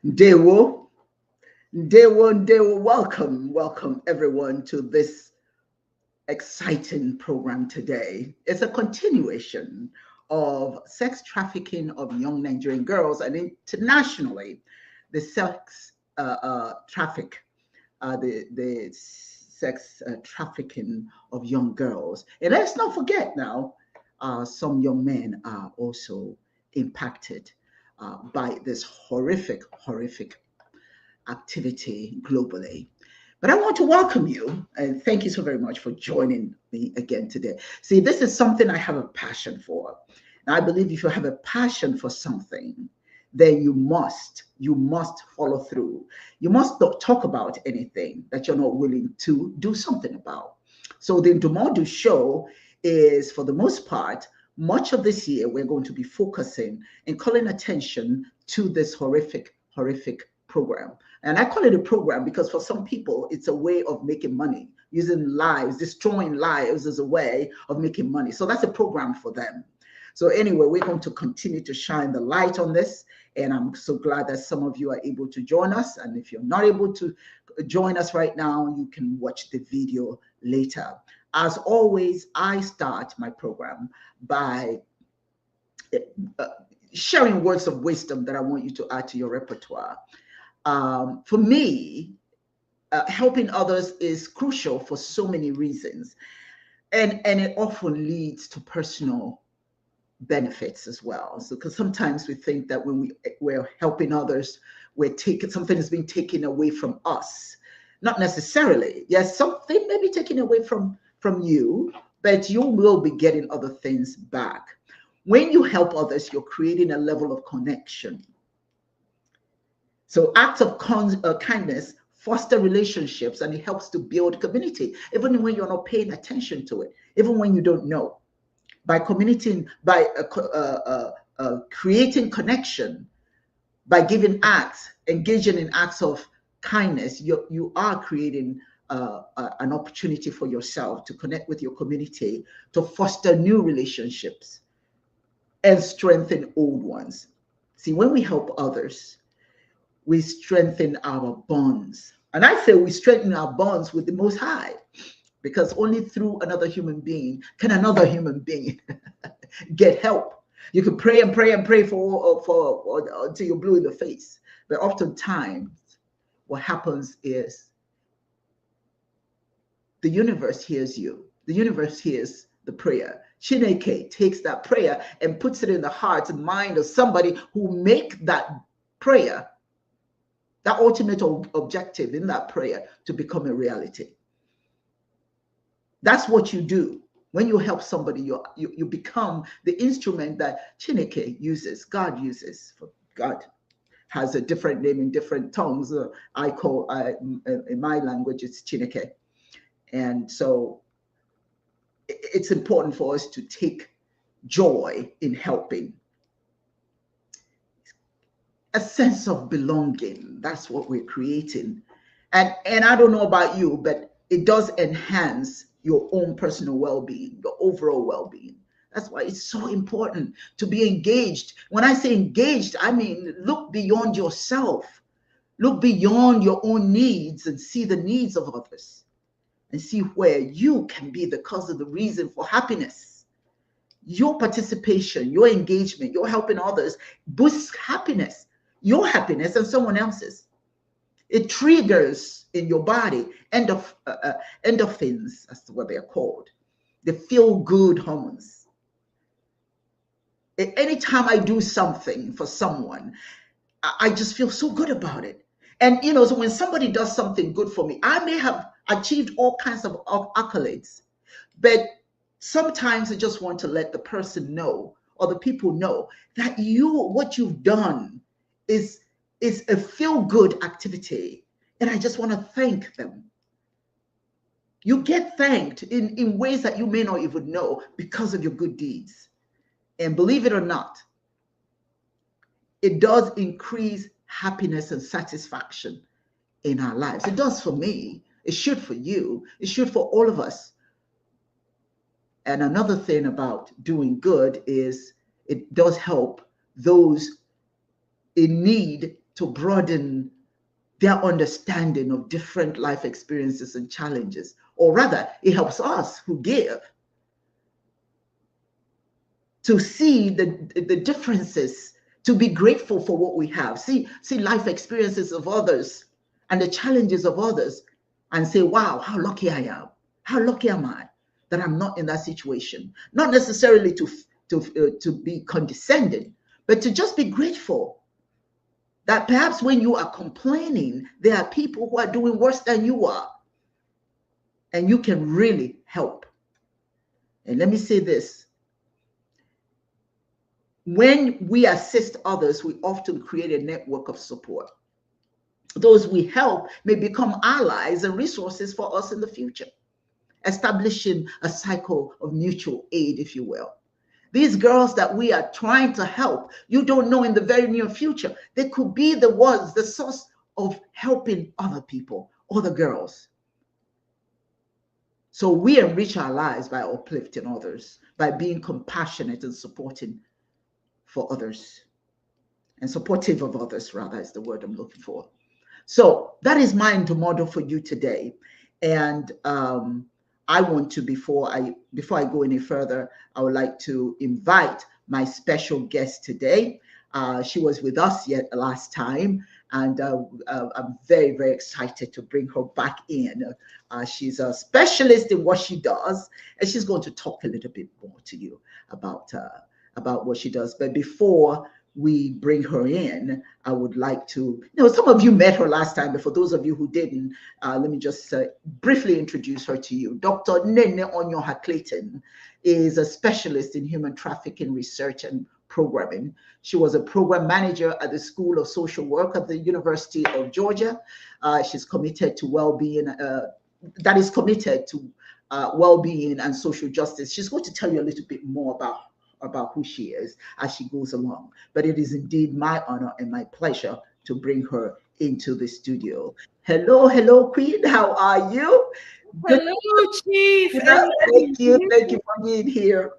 Ndewo, welcome everyone to this exciting program today. It's a continuation of sex trafficking of young Nigerian girls, and internationally, the sex traffic, the sex trafficking of young girls. And let's not forget now, some young men are also impacted by this horrific activity globally. But I want to welcome you and thank you so very much for joining me again today. See, this is something I have a passion for. And I believe if you have a passion for something, then you must follow through. You must not talk about anything that you're not willing to do something about. So the Ndumodu show is, for the most part, much of this year, we're going to be focusing and calling attention to this horrific program. And I call it a program because for some people, it's a way of making money, using lives, destroying lives as a way of making money. So that's a program for them. So anyway, we're going to continue to shine the light on this. And I'm so glad that some of you are able to join us. And if you're not able to join us right now, you can watch the video later. As always, I start my program by sharing words of wisdom that I want you to add to your repertoire. For me, helping others is crucial for so many reasons. And it often leads to personal benefits as well. So, because sometimes we think that when we're helping others, something is being taken away from us. Not necessarily. Yes, something may be taken away from you, but you will be getting other things back. When you help others, you're creating a level of connection. So acts of kindness foster relationships, and it helps to build community, even when you're not paying attention to it, even when you don't know. By creating connection, by giving acts, engaging in acts of kindness, you are creating an opportunity for yourself to connect with your community, to foster new relationships and strengthen old ones. See, when we help others, we strengthen our bonds. And I say we strengthen our bonds with the Most High, because only through another human being can another human being get help. You can pray and pray and pray for until you're blue in the face. But oftentimes, what happens is the universe hears you. The universe hears the prayer. Chineke takes that prayer and puts it in the heart and mind of somebody who make that prayer, that ultimate objective in that prayer, to become a reality. That's what you do. When you help somebody, you become the instrument that Chineke uses, God uses. God has a different name in different tongues. In my language, it's Chineke. And so it's important for us to take joy in helping. A sense of belonging, that's what we're creating. And I don't know about you, but it does enhance your own personal well-being, your overall well-being. That's why it's so important to be engaged. When I say engaged, I mean look beyond yourself. Look beyond your own needs and see the needs of others, and see where you can be the cause of the reason for happiness. Your participation, your engagement, your helping others boosts happiness, your happiness and someone else's. It triggers in your body endorphins, that's what they're called, the feel good hormones. Anytime I do something for someone, I just feel so good about it. And so when somebody does something good for me, I may have achieved all kinds of accolades, but sometimes I just want to let the person know, or the people know, that what you've done is a feel-good activity, and I just want to thank them. You get thanked in ways that you may not even know because of your good deeds. And believe it or not, it does increase happiness and satisfaction in our lives. It does for me. It should for you. It should for all of us. And another thing about doing good is it does help those in need to broaden their understanding of different life experiences and challenges. Or rather, it helps us who give to see the differences, to be grateful for what we have, see life experiences of others and the challenges of others, and say, wow, how lucky I am. How lucky am I that I'm not in that situation? Not necessarily to be condescending, but to just be grateful that perhaps when you are complaining, there are people who are doing worse than you are, and you can really help. And let me say this. When we assist others, we often create a network of support. Those we help may become allies and resources for us in the future, establishing a cycle of mutual aid, if you will. These girls that we are trying to help, you don't know in the very near future, they could be the source of helping other people, other girls. So we enrich our lives by uplifting others, by being compassionate and supporting for others, and supportive of others, rather, is the word I'm looking for. So that is my model for you today. And I want to, before I go any further, I would like to invite my special guest today. She was with us last time, and I'm very, very excited to bring her back in. She's a specialist in what she does, and she's going to talk a little bit more to you about what she does. But before we bring her in, I would like to, some of you met her last time, but for those of you who didn't, let me just briefly introduce her to you. Dr. Nnenne Onyioha Clayton is a specialist in human trafficking research and programming. She was a program manager at the School of Social Work at the University of Georgia. She's committed to well-being, well-being and social justice. She's going to tell you a little bit more about who she is as she goes along. But it is indeed my honor and my pleasure to bring her into the studio. Hello, Queen. How are you? Hello, Chief. Thank you for being here.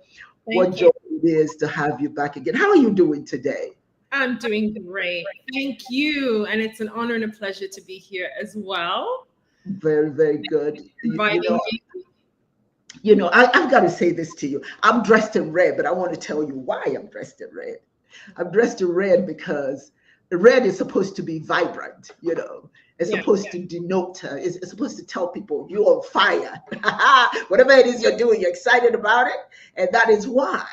What joy it is to have you back again. How are you doing today? I'm doing great. Thank you. And it's an honor and a pleasure to be here as well. Very, very good. Inviting me. I've got to say this to you. I'm dressed in red, but I want to tell you why I'm dressed in red. I'm dressed in red because red is supposed to be vibrant, It's supposed to denote, it's supposed to tell people you're on fire. Whatever it is you're doing, you're excited about it. And that is why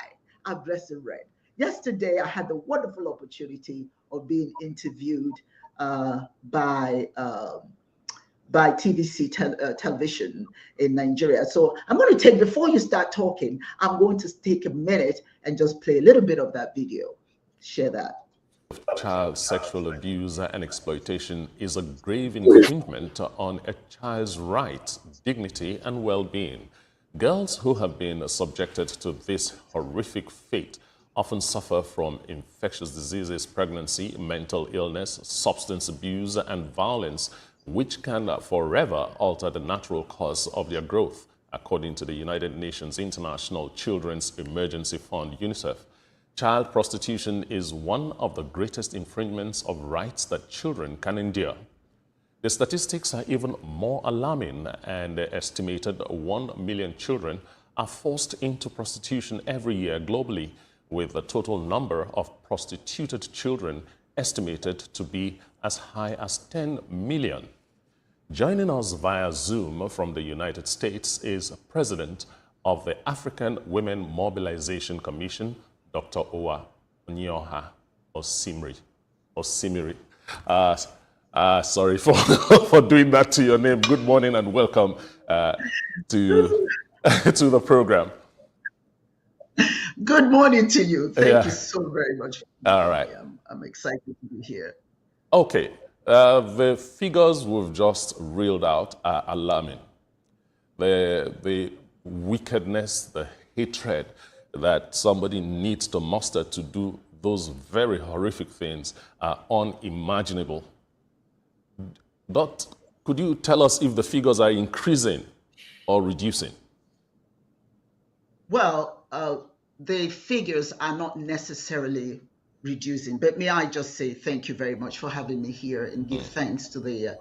I'm dressed in red. Yesterday, I had the wonderful opportunity of being interviewed by TVC television in Nigeria. So I'm going to before you start talking, I'm going to take a minute and just play a little bit of that video. Share that. Child sexual abuse and exploitation is a grave infringement on a child's rights, dignity, and well-being. Girls who have been subjected to this horrific fate often suffer from infectious diseases, pregnancy, mental illness, substance abuse, and violence, which can forever alter the natural course of their growth According to the United Nations International Children's Emergency Fund, UNICEF, child prostitution is one of the greatest infringements of rights that children can endure. The statistics are even more alarming, and the estimated 1 million children are forced into prostitution every year globally, with the total number of prostituted children estimated to be as high as 10 million. Joining us via Zoom from the United States is President of the African Women Mobilization Commission, Dr. Uwa Onyioha Osimiri. Sorry for, for doing that to your name. Good morning and welcome to the program. Good morning to you. Thank you so very much. All right. I'm excited to be here. Okay. The figures we've just reeled out are alarming. The wickedness, the hatred that somebody needs to muster to do those very horrific things are unimaginable. But could you tell us if the figures are increasing or reducing? Well, the figures are not necessarily reducing, but may I just say thank you very much for having me here and give thanks to the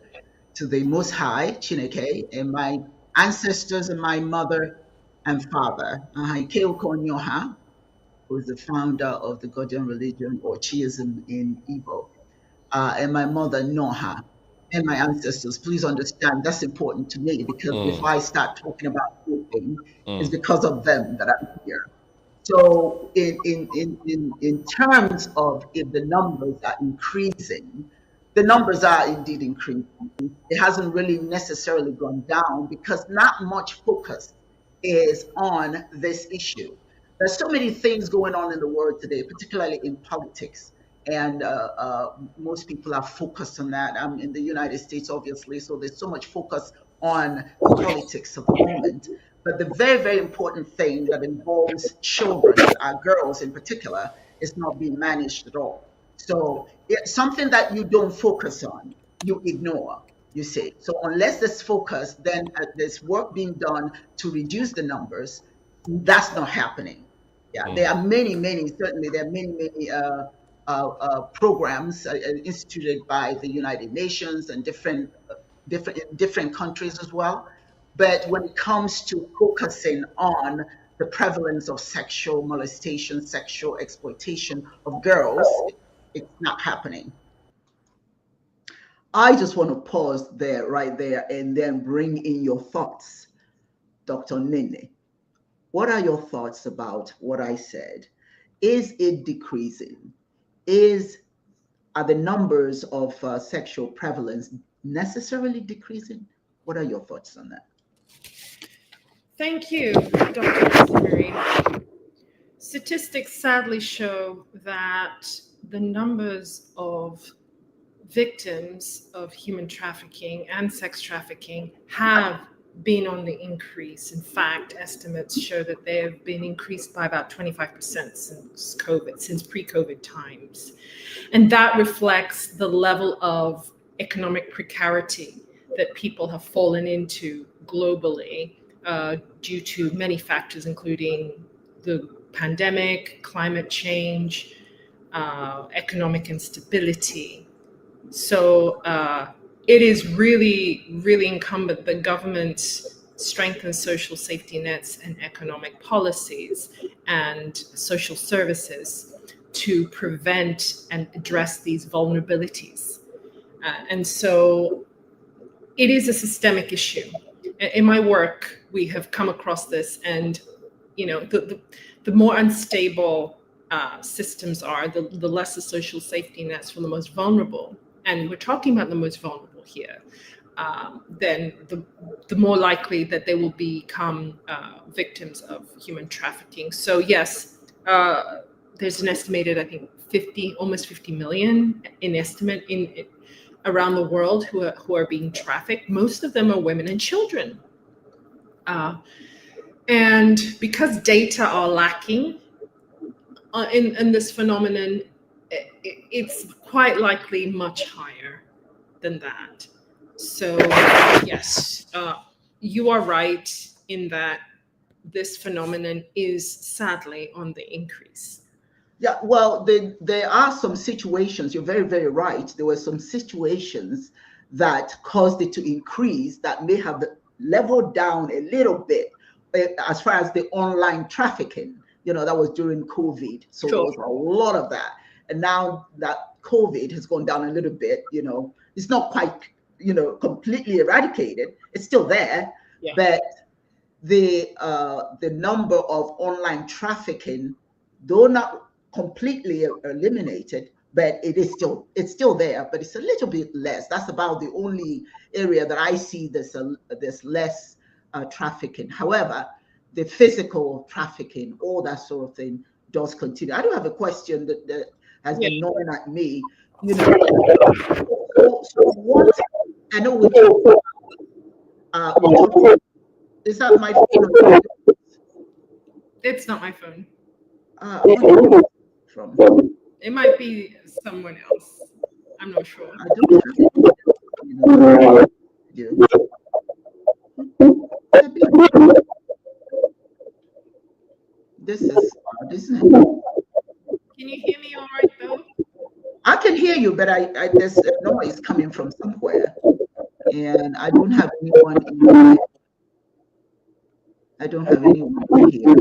Most High, Chineke, and my ancestors and my mother and father, Nnenne Onyioha, who is the founder of the Godian religion or Chiism in Igbo, and my mother Noha, and my ancestors. Please understand that's important to me, because if I start talking about anything, it's because of them that I'm here. So in terms of if the numbers are increasing, the numbers are indeed increasing. It hasn't really necessarily gone down because not much focus is on this issue. There's so many things going on in the world today, particularly in politics. And most people are focused on that. I'm in the United States, obviously, so there's so much focus on the politics of the moment. But the very, very important thing that involves children, our girls in particular, is not being managed at all. So it's something that you don't focus on, you ignore, you see. So unless there's focus, then there's work being done to reduce the numbers. That's not happening. Yeah, there are many, certainly there are many programs instituted by the United Nations and different countries as well. But when it comes to focusing on the prevalence of sexual molestation, sexual exploitation of girls, it's not happening. I just want to pause there, right there, and then bring in your thoughts, Dr. Nnenne. What are your thoughts about what I said? Is it decreasing? Are the numbers of sexual prevalence necessarily decreasing? What are your thoughts on that? Thank you, Dr. Osimiri. Statistics sadly show that the numbers of victims of human trafficking and sex trafficking have been on the increase. In fact, estimates show that they have been increased by about 25% since COVID, since pre-COVID times. And that reflects the level of economic precarity that people have fallen into globally due to many factors, including the pandemic, climate change, economic instability. So it is really, really incumbent that governments strengthen social safety nets and economic policies and social services to prevent and address these vulnerabilities. And so it is a systemic issue. In my work, we have come across this, and the more unstable systems are, the less the social safety nets for the most vulnerable, and we're talking about the most vulnerable here, then the more likely that they will become victims of human trafficking. So yes, there's an estimated, I think, almost 50 million in estimate around the world who are being trafficked. Most of them are women and children. And because data are lacking in this phenomenon, it's quite likely much higher than that. So yes, you are right in that this phenomenon is sadly on the increase. Yeah, well, there are some situations, you're very, very right. There were some situations that caused it to increase that may have leveled down a little bit as far as the online trafficking. That was during COVID. So Sure. there was a lot of that. And now that COVID has gone down a little bit, it's not quite, completely eradicated. It's still there, Yeah. but the number of online trafficking, though not completely eliminated, but it's still there, but it's a little bit less. That's about the only area that I see there's less trafficking. However, the physical trafficking, all that sort of thing, does continue. I do have a question that has been gnawing at me. So what I know we talk. Is that my phone? It's not my phone. From? It might be someone else. I'm not sure. I don't have This is Can you hear me all right though? I can hear you, but there's a noise coming from somewhere, and I don't have anyone in I don't have anyone here.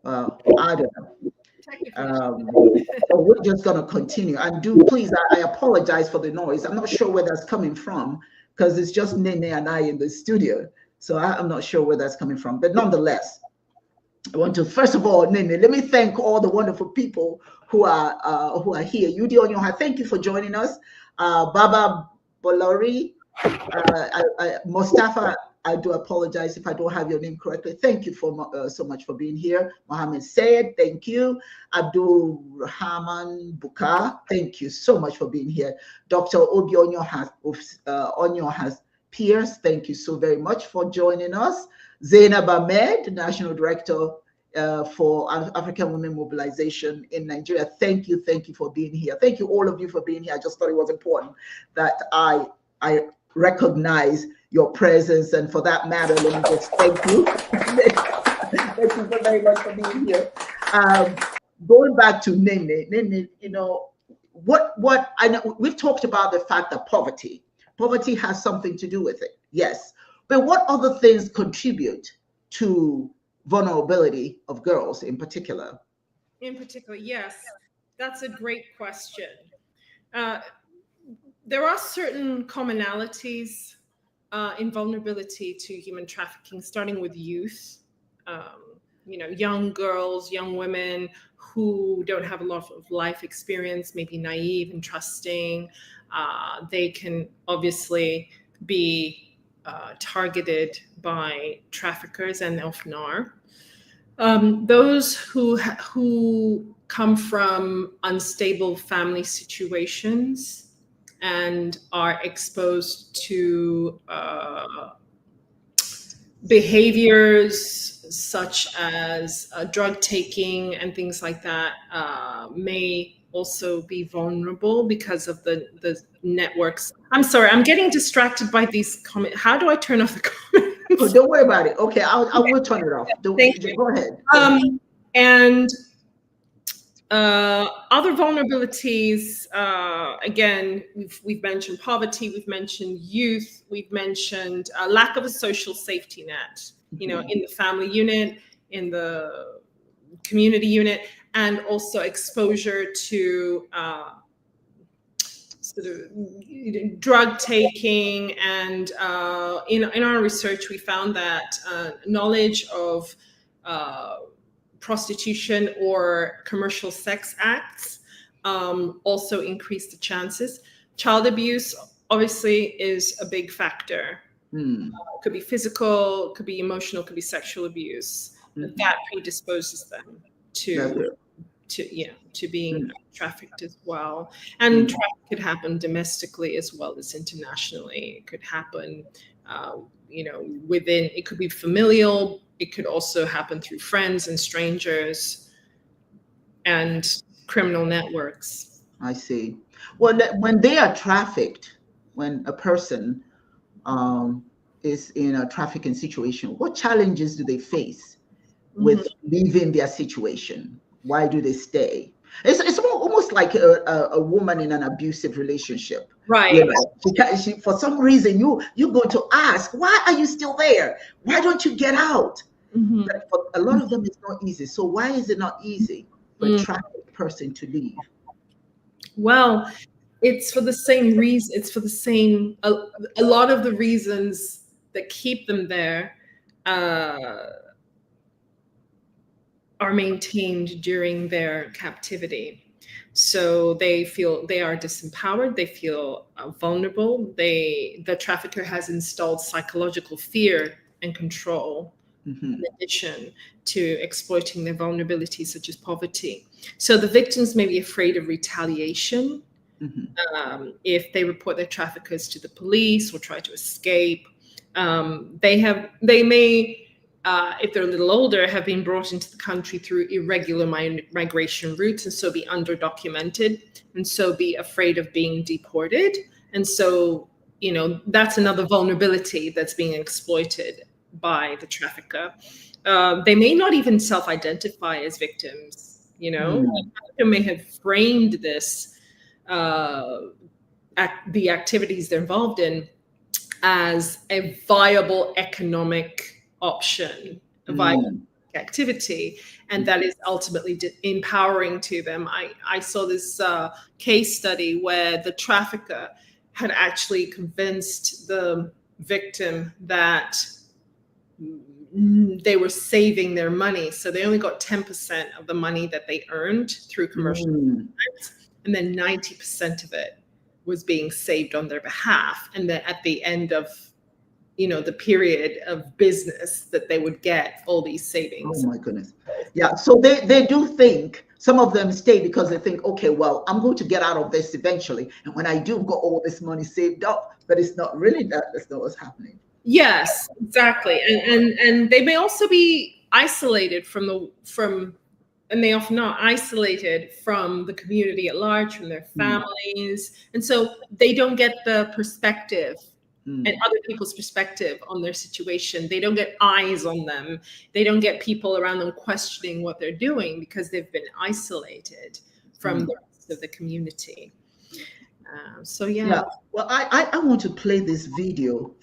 I don't know. So we're just going to continue. And please, I apologize for the noise. I'm not sure where that's coming from because it's just Nnenne and I in the studio. So I'm not sure where that's coming from. But nonetheless, I want to, first of all, Nnenne, let me thank all the wonderful people who are here. Uwa Onyioha, thank you for joining us. Baba Bolori, Mustafa, I do apologize if I don't have your name correctly. Thank you so much for being here. Mohammed Sayed, thank you. Abdul Rahman Bukar, thank you so much for being here. Dr. Uwa Onyioha Pierce, thank you so very much for joining us. Zainab Ahmed, National Director for African Women Mobilization in Nigeria. Thank you for being here. Thank you, all of you, for being here. I just thought it was important that I recognize your presence, and for that matter, let me just thank you. Thank you so very much for being here. Going back to Nnenne, what I know, we've talked about the fact that poverty has something to do with it, yes, but what other things contribute to vulnerability of girls in particular? In particular, yes, that's a great question. There are certain commonalities in vulnerability to human trafficking, starting with youth. Young girls, young women who don't have a lot of life experience, maybe naive and trusting. They can obviously be targeted by traffickers and often are. Those who come from unstable family situations and are exposed to behaviors such as drug taking and things like that may also be vulnerable because of the networks. I'm sorry, I'm getting distracted by these comments. How do I turn off the comments? Oh, don't worry about it. Okay, I will turn it off. Thank you. Go ahead. And other vulnerabilities, again, we've mentioned poverty, we've mentioned youth, we've mentioned lack of a social safety net, in the family unit, in the community unit, and also exposure to sort of drug taking. And in our research, we found that knowledge of prostitution or commercial sex acts also increase the chances. Child abuse obviously is a big factor. Could be physical, could be emotional, could be sexual abuse. That predisposes them to being trafficked as well. And trafficking could happen domestically as well as internationally. It could happen, within. It could be familial. It could also happen through friends and strangers and criminal networks. I see. Well, when they are trafficked, when a person is in a trafficking situation, what challenges do they face with leaving their situation? Why do they stay? It's almost like a woman in an abusive relationship, Right. you know, because for some reason you're going to ask, why are you still there? Why don't you get out? But for a lot of them, it's not easy. So why is it not easy for a trafficked person to leave? Well, it's for the same reason. It's for the same, a lot of the reasons that keep them there are maintained during their captivity. So they feel they are disempowered, they feel vulnerable. The trafficker has installed psychological fear and control in addition to exploiting their vulnerabilities, such as poverty. So the victims may be afraid of retaliation if they report their traffickers to the police or try to escape. They may, if they're a little older, have been brought into the country through irregular migration routes, and so be underdocumented, and so be afraid of being deported. And so, you know, that's another vulnerability that's being exploited by the trafficker. They may not even self-identify as victims, you know. They may have framed this, the activities they're involved in, as a viable economic option, a viable activity, and that is ultimately empowering to them. I saw this case study where the trafficker had actually convinced the victim that they were saving their money. So they only got 10% of the money that they earned through commercial contracts, and then 90% of it was being saved on their behalf. And then at the end of, you know, the period of business, that they would get all these savings. Oh my goodness. Yeah. So they do think, some of them stay because they think, okay, well, I'm going to get out of this eventually. And when I do, I've got all this money saved up. But it's not really that. That's not what's happening. Yes, exactly. And they may also be isolated and they often are isolated from the community at large, from their families. And so they don't get the perspective and other people's perspective on their situation. They don't get eyes on them. They don't get people around them questioning what they're doing because they've been isolated from the rest of the community. So yeah. Well, I want to play this video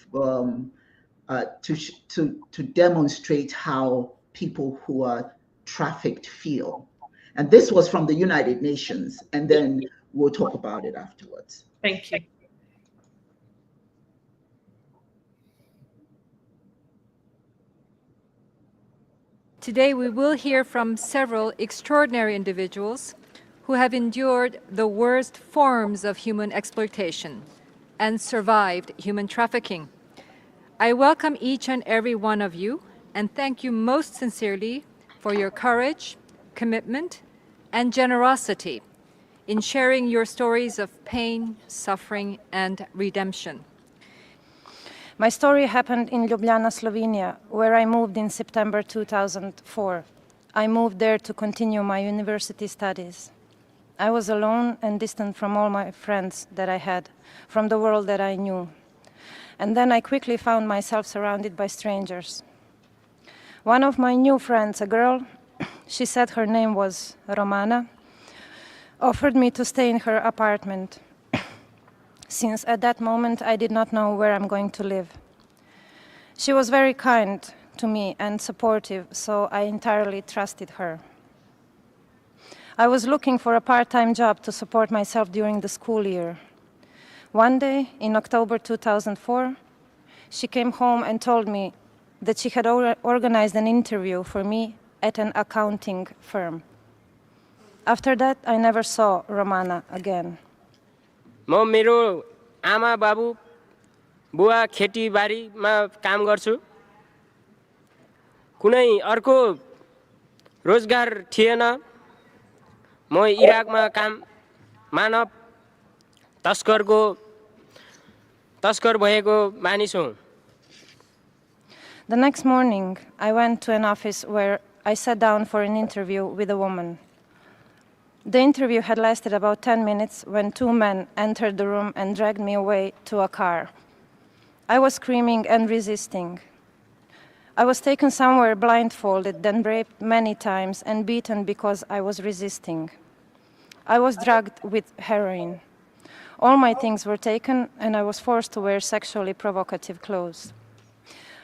to demonstrate how people who are trafficked feel. And this was from the United Nations, and then we'll talk about it afterwards. Thank you. Today we will hear from several extraordinary individuals who have endured the worst forms of human exploitation and survived human trafficking. I welcome each and every one of you and thank you most sincerely for your courage, commitment, and generosity in sharing your stories of pain, suffering, and redemption. My story happened in Ljubljana, Slovenia, where I moved in September 2004. I moved there to continue my university studies. I was alone and distant from all my friends that I had, from the world that I knew. And then I quickly found myself surrounded by strangers. One of my new friends, a girl, she said her name was Romana, offered me to stay in her apartment, since at that moment I did not know where I'm going to live. She was very kind to me and supportive, so I entirely trusted her. I was looking for a part-time job to support myself during the school year. One day, in October 2004, she came home and told me that she had organized an interview for me at an accounting firm. After that, I never saw Romana again. म मेरो आमा बाबु बुवा खेतीबारीमा काम गर्छु कुनै अर्को रोजगार थिएन म इराकमा काम मानव तस्कर भएको मानिस हुँ The next morning, I went to an office where I sat down for an interview with a woman. The interview had lasted about 10 minutes when two men entered the room and dragged me away to a car. I was screaming and resisting. I was taken somewhere blindfolded, then raped many times and beaten because I was resisting. I was drugged with heroin. All my things were taken, and I was forced to wear sexually provocative clothes.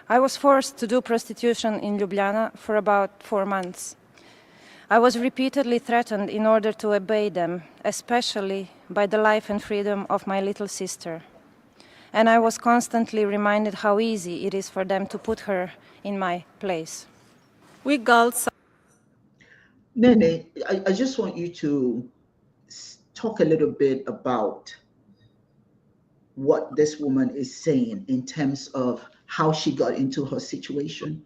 I was forced to do prostitution in Ljubljana for about 4 months. I was repeatedly threatened in order to obey them, especially by the life and freedom of my little sister. And I was constantly reminded how easy it is for them to put her in my place. We girls. Nnenne, I just want you to talk a little bit about what this woman is saying in terms of how she got into her situation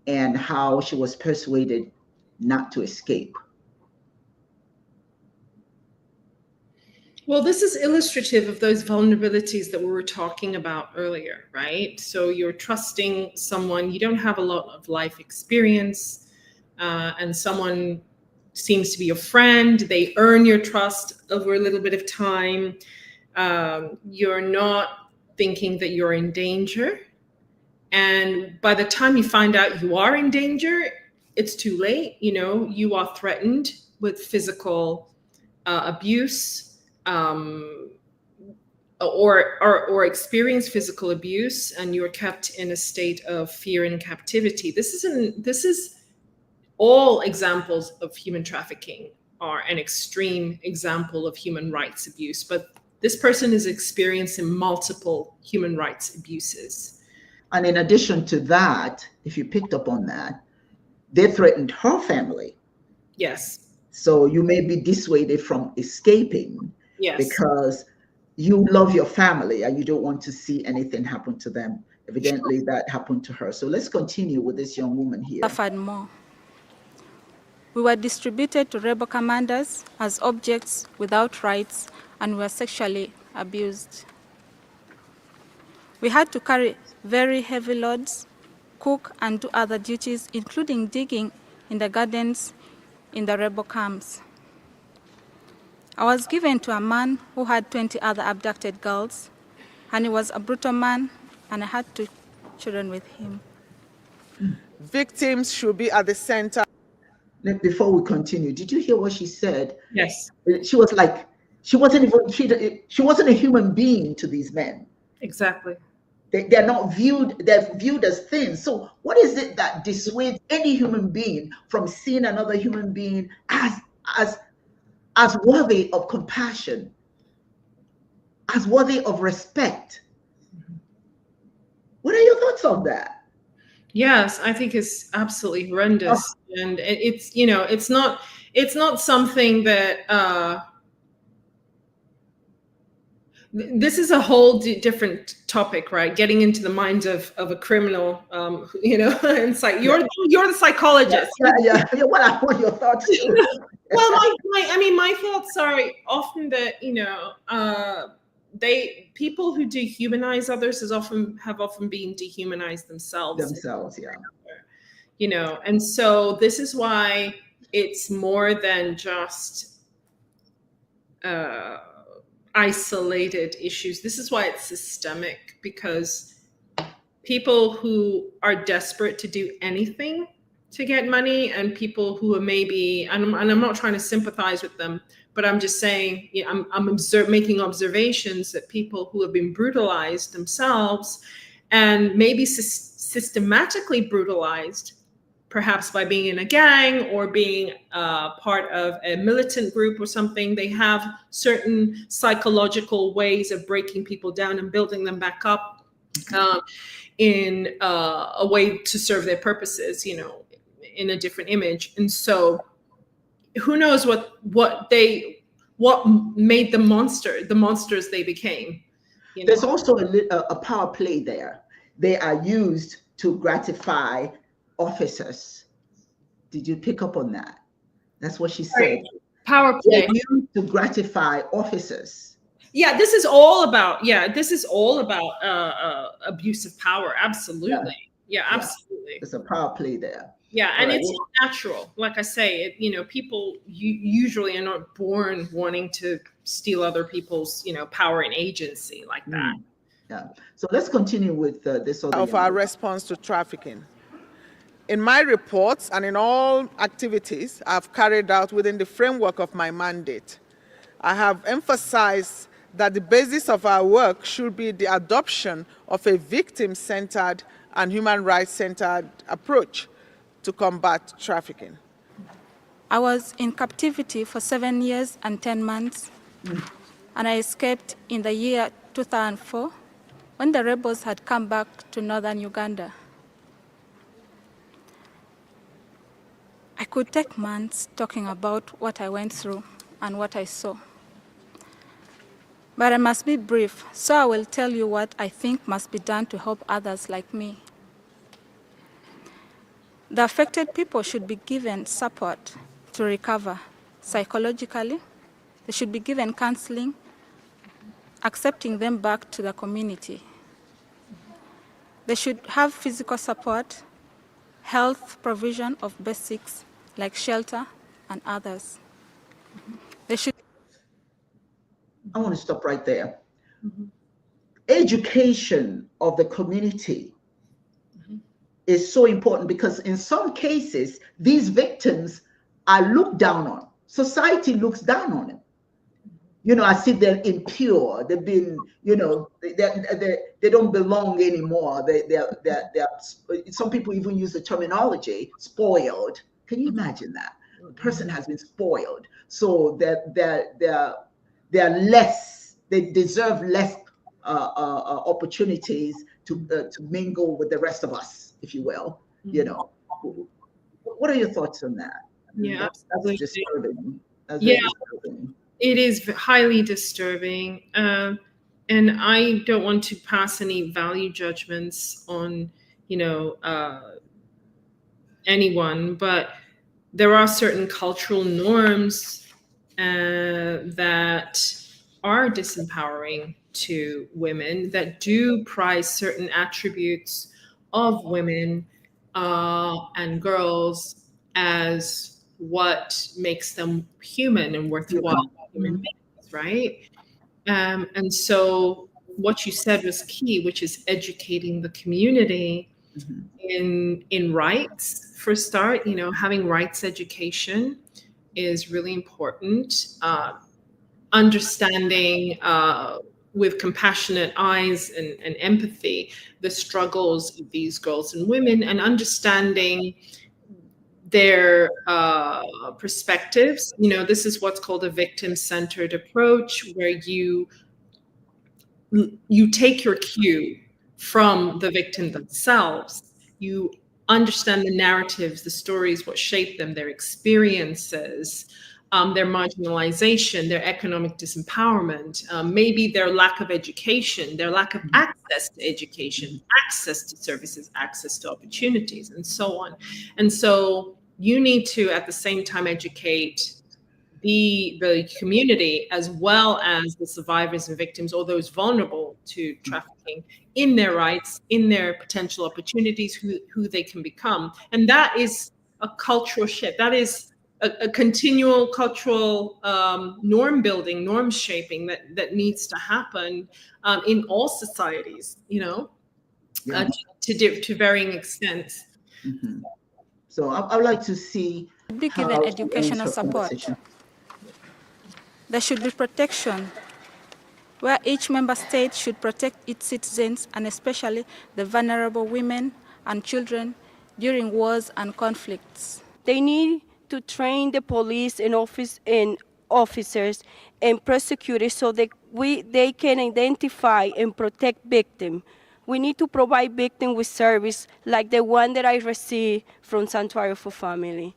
and how she was persuaded not to escape. Well, this is illustrative of those vulnerabilities that we were talking about earlier, right? So you're trusting someone, you don't have a lot of life experience, and someone seems to be your friend. They earn your trust over a little bit of time. You're not thinking that you're in danger. And by the time you find out you are in danger, it's too late. You know, you are threatened with physical abuse, or experience physical abuse, and you're kept in a state of fear and captivity. This is all examples of human trafficking are an extreme example of human rights abuse, but this person is experiencing multiple human rights abuses. And in addition to that, if you picked up on that, they threatened her family. Yes. So you may be dissuaded from escaping. Yes. Because you love your family and you don't want to see anything happen to them. Evidently, that happened to her. So let's continue with this young woman here. Suffered more. We were distributed to rebel commanders as objects without rights and were sexually abused. We had to carry very heavy loads, cook and do other duties, including digging in the gardens in the rebel camps. I was given to a man who had 20 other abducted girls, and he was a brutal man, and I had 2 children with him. Victims should be at the center. Before we continue, did you hear what she said? Yes. She was like, she wasn't a human being to these men. Exactly. They're not viewed, they're viewed as things. So what is it that dissuades any human being from seeing another human being as worthy of compassion, as worthy of respect? What are your thoughts on that? Yes, I think it's absolutely horrendous. And it's, you know, it's not something that, this is a whole different topic, right? Getting into the minds of a criminal, you know, and it's like, you're the psychologist. Yeah. Well, I want your thoughts too. Well, my thoughts are often that, you know, people who dehumanize others have often been dehumanized themselves. Yeah. You know, and so this is why it's more than just isolated issues. This is why it's systemic, because people who are desperate to do anything to get money, and people who are maybe, and I'm not trying to sympathize with them, but I'm just saying, you know, I'm making observations that people who have been brutalized themselves, and maybe systematically brutalized, perhaps by being in a gang or being part of a militant group or something, they have certain psychological ways of breaking people down and building them back up in a way to serve their purposes, you know, in a different image. And so who knows what made the monsters they became. You know? There's also a power play there. They are used to gratify officers. Did you pick up on that? That's what she said. Right. Power play. They're used to gratify officers. Yeah, this is all about abuse of power. Absolutely. Yeah, absolutely. There's a power play there. Yeah, and it's natural. Like I say, you know, people usually are not born wanting to steal other people's, you know, power and agency like that. Yeah. So let's continue with this other of our response to trafficking. In my reports and in all activities I've carried out within the framework of my mandate, I have emphasized that the basis of our work should be the adoption of a victim-centered and human rights-centered approach to combat trafficking. I was in captivity for 7 years and 10 months, and I escaped in the year 2004 when the rebels had come back to northern Uganda. I could take months talking about what I went through and what I saw. But I must be brief, so I will tell you what I think must be done to help others like me. The affected people should be given support to recover psychologically. They should be given counseling, accepting them back to the community. They should have physical support, health provision of basics like shelter and others. They should. I want to stop right there. Education of the community is so important, because in some cases, these victims are looked down on. Society looks down on them. You know, as if they're impure. They've been, you know, they don't belong anymore. They're some people even use the terminology spoiled. Can you imagine that? The person has been spoiled, so that they're less. They deserve less opportunities to mingle with the rest of us, if you will. You know, what are your thoughts on that? Yeah, that's disturbing. That's yeah, disturbing. It is highly disturbing, and I don't want to pass any value judgments on, you know, anyone, but there are certain cultural norms that are disempowering to women, that do prize certain attributes of women and girls as what makes them human and worthwhile human beings, right? And so what you said was key, which is educating the community in rights. For a start, you know, having rights education is really important. Understanding with compassionate eyes and empathy the struggles of these girls and women, and understanding their perspectives. You know, this is what's called a victim-centered approach, where you take your cue from the victim themselves. You understand the narratives, the stories, what shaped them, their experiences, their marginalization, their economic disempowerment, maybe their lack of education, their lack of access to education, access to services, access to opportunities, and so on. And so you need to, at the same time, educate the community as well as the survivors and victims, or those vulnerable to trafficking, in their rights, in their potential opportunities, who they can become. And that is a cultural shift. That is a continual cultural norm building, norm shaping that needs to happen in all societies, you know, to varying extents. So I would like to see be given educational support. There should be protection, where each member state should protect its citizens, and especially the vulnerable women and children during wars and conflicts. They need to train the police and officers and prosecutors so that they can identify and protect victims. We need to provide victims with service like the one that I received from Sanctuary for Family.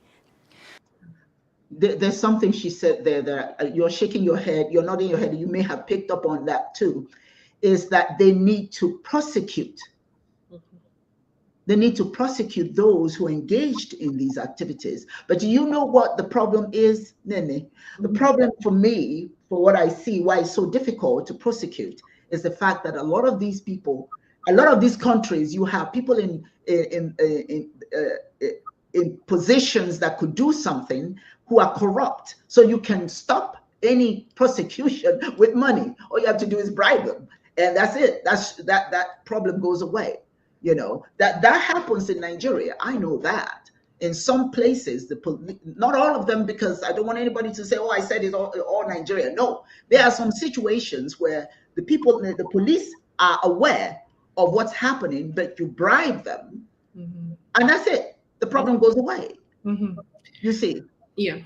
There's something she said there that you're shaking your head, you're nodding your head, you may have picked up on that too, is that they need to prosecute. They need to prosecute those who engaged in these activities. But do you know what the problem is, Nnenne? The problem for me, for what I see, why it's so difficult to prosecute, is the fact that a lot of these people, a lot of these countries, you have people in positions that could do something who are corrupt. So you can stop any prosecution with money. All you have to do is bribe them. and that's it. That problem goes away. That happens in Nigeria. I know that. In some places, not all of them, because I don't want anybody to say, "Oh, I said it's all Nigeria." No, there are some situations where the police are aware of what's happening, but you bribe them, and that's it. The problem goes away. You see? Yeah.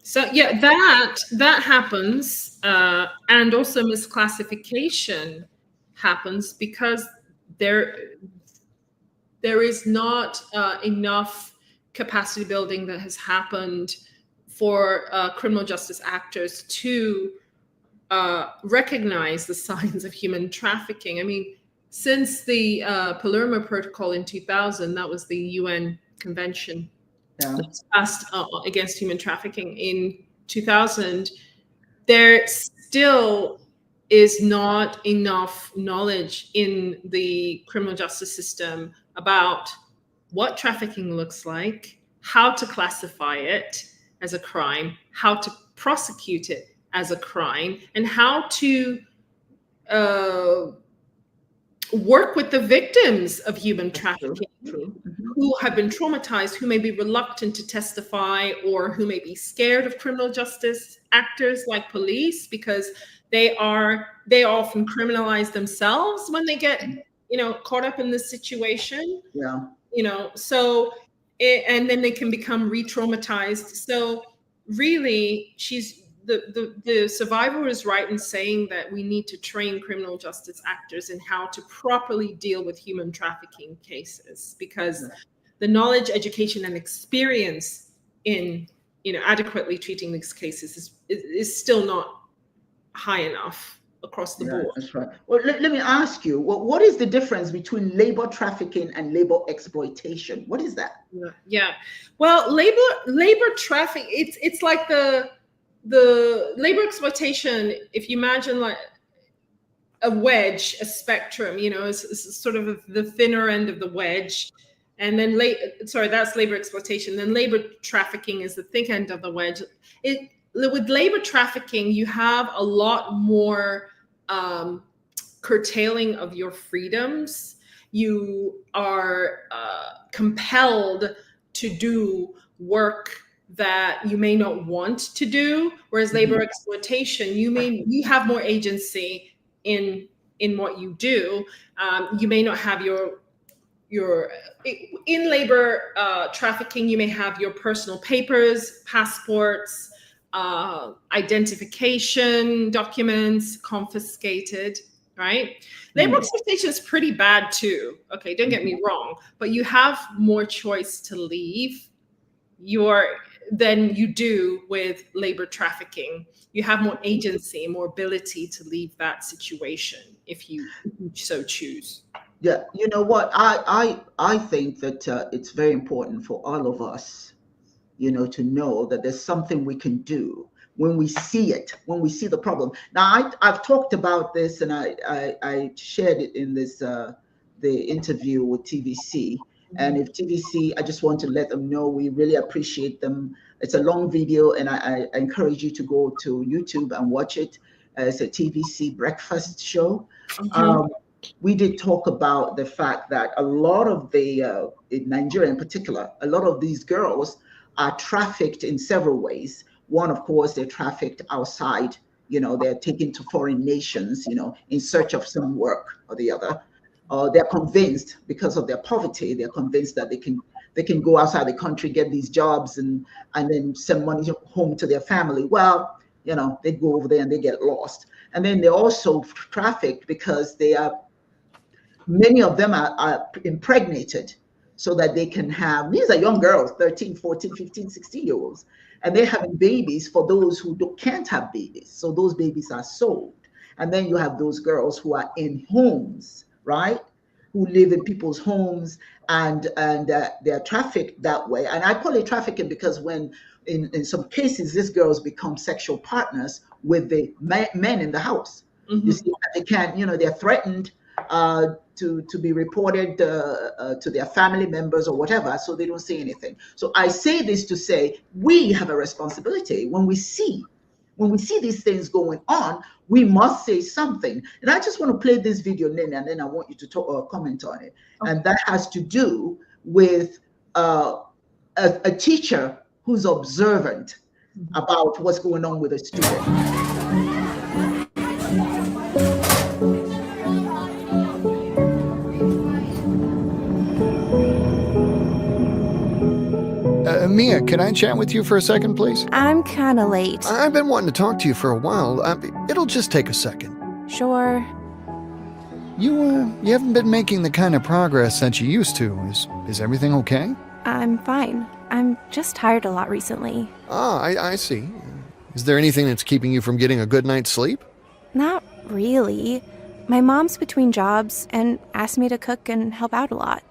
So yeah, that happens, and also misclassification happens because there is not enough capacity building that has happened for criminal justice actors to recognize the signs of human trafficking. I mean, since the Palermo Protocol in 2000, that was the UN convention passed against human trafficking in 2000, there still is not enough knowledge in the criminal justice system about what trafficking looks like, how to classify it as a crime, how to prosecute it as a crime, and how to work with the victims of human trafficking who have been traumatized, who may be reluctant to testify, or who may be scared of criminal justice actors like police because they often criminalize themselves when they get caught up in this situation. So and then they can become re-traumatized. So really, the survivor is right in saying that we need to train criminal justice actors in how to properly deal with human trafficking cases, because the knowledge, education, and experience in adequately treating these cases is still not high enough across the board. That's right. Well, let me ask you, what is the difference between labor trafficking and labor exploitation? What is that? Yeah. Well, labor traffic, it's like the labor exploitation, if you imagine like a wedge, a spectrum, is sort of the thinner end of the wedge. And then that's labor exploitation. Then labor trafficking is the thick end of the wedge. With labor trafficking, you have a lot more curtailing of your freedoms. You are compelled to do work that you may not want to do, whereas labor exploitation, you have more agency in what you do. You may not have in labor trafficking, you may have your personal papers, passports, identification documents confiscated, right? Labor exploitation is pretty bad too. Okay, don't get me wrong, but you have more choice to leave than you do with labor trafficking. You have more agency, more ability to leave that situation if you so choose. Yeah, you know what? I think that it's very important for all of us, to know that there's something we can do when we see it, when we see the problem. Now, I've talked about this, and I shared it in this the interview with TVC. And if TVC, I just want to let them know we really appreciate them. It's a long video, and I encourage you to go to YouTube and watch it. It's a TVC breakfast show. We did talk about the fact that a lot of in Nigeria in particular, a lot of these girls are trafficked in several ways. One, of course, they're trafficked outside. They're taken to foreign nations, in search of some work or the other. They're convinced, because of their poverty, they're convinced that they can go outside the country, get these jobs, and then send money home to their family. Well, they go over there and they get lost. And then they're also trafficked because many of them are impregnated so that they can have, these are young girls, 13, 14, 15, 16-year-olds, and they're having babies for those who can't have babies. So those babies are sold. And then you have those girls who are in homes, right? Who live in people's homes, and they're trafficked that way. And I call it trafficking because when in some cases these girls become sexual partners with the men in the house. You see, they can't, they're threatened to be reported to their family members or whatever, so they don't say anything. So I say this to say we have a responsibility when we see when we see these things going on, we must say something. And I just want to play this video, Nnenne, and then I want you to talk or comment on it. Okay. And that has to do with a teacher who's observant about what's going on with a student. Mia, can I chat with you for a second, please? I'm kind of late. I've been wanting to talk to you for a while. It'll just take a second. Sure. You haven't been making the kind of progress that you used to. Is everything okay? I'm fine. I'm just tired a lot recently. Ah, I see. Is there anything that's keeping you from getting a good night's sleep? Not really. My mom's between jobs and asked me to cook and help out a lot.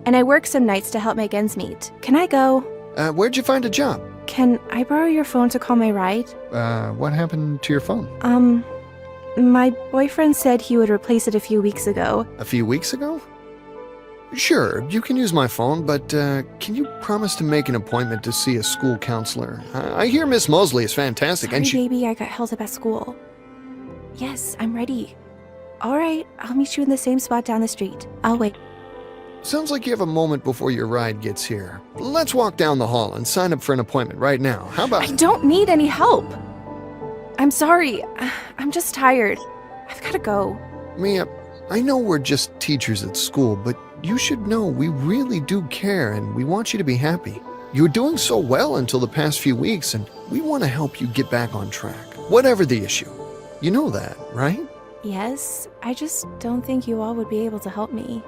And I work some nights to help make ends meet. Can I go? Where'd you find a job? Can I borrow your phone to call my ride? What happened to your phone? My boyfriend said he would replace it a few weeks ago. A few weeks ago? Sure, you can use my phone, but can you promise to make an appointment to see a school counselor? I hear Miss Mosley is fantastic. Sorry, baby, I got held up at school. Yes, I'm ready. All right, I'll meet you in the same spot down the street. I'll wait. Sounds like you have a moment before your ride gets here. Let's walk down the hall and sign up for an appointment right now. How about... I don't need any help. I'm sorry. I'm just tired. I've got to go. Mia, I know we're just teachers at school, but you should know we really do care and we want you to be happy. You were doing so well until the past few weeks, and we want to help you get back on track. Whatever the issue. You know that, right? Yes, I just don't think you all would be able to help me.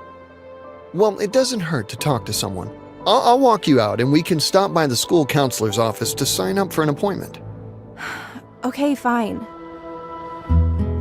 Well, it doesn't hurt to talk to someone. I'll walk you out and we can stop by the school counselor's office to sign up for an appointment. Okay, fine.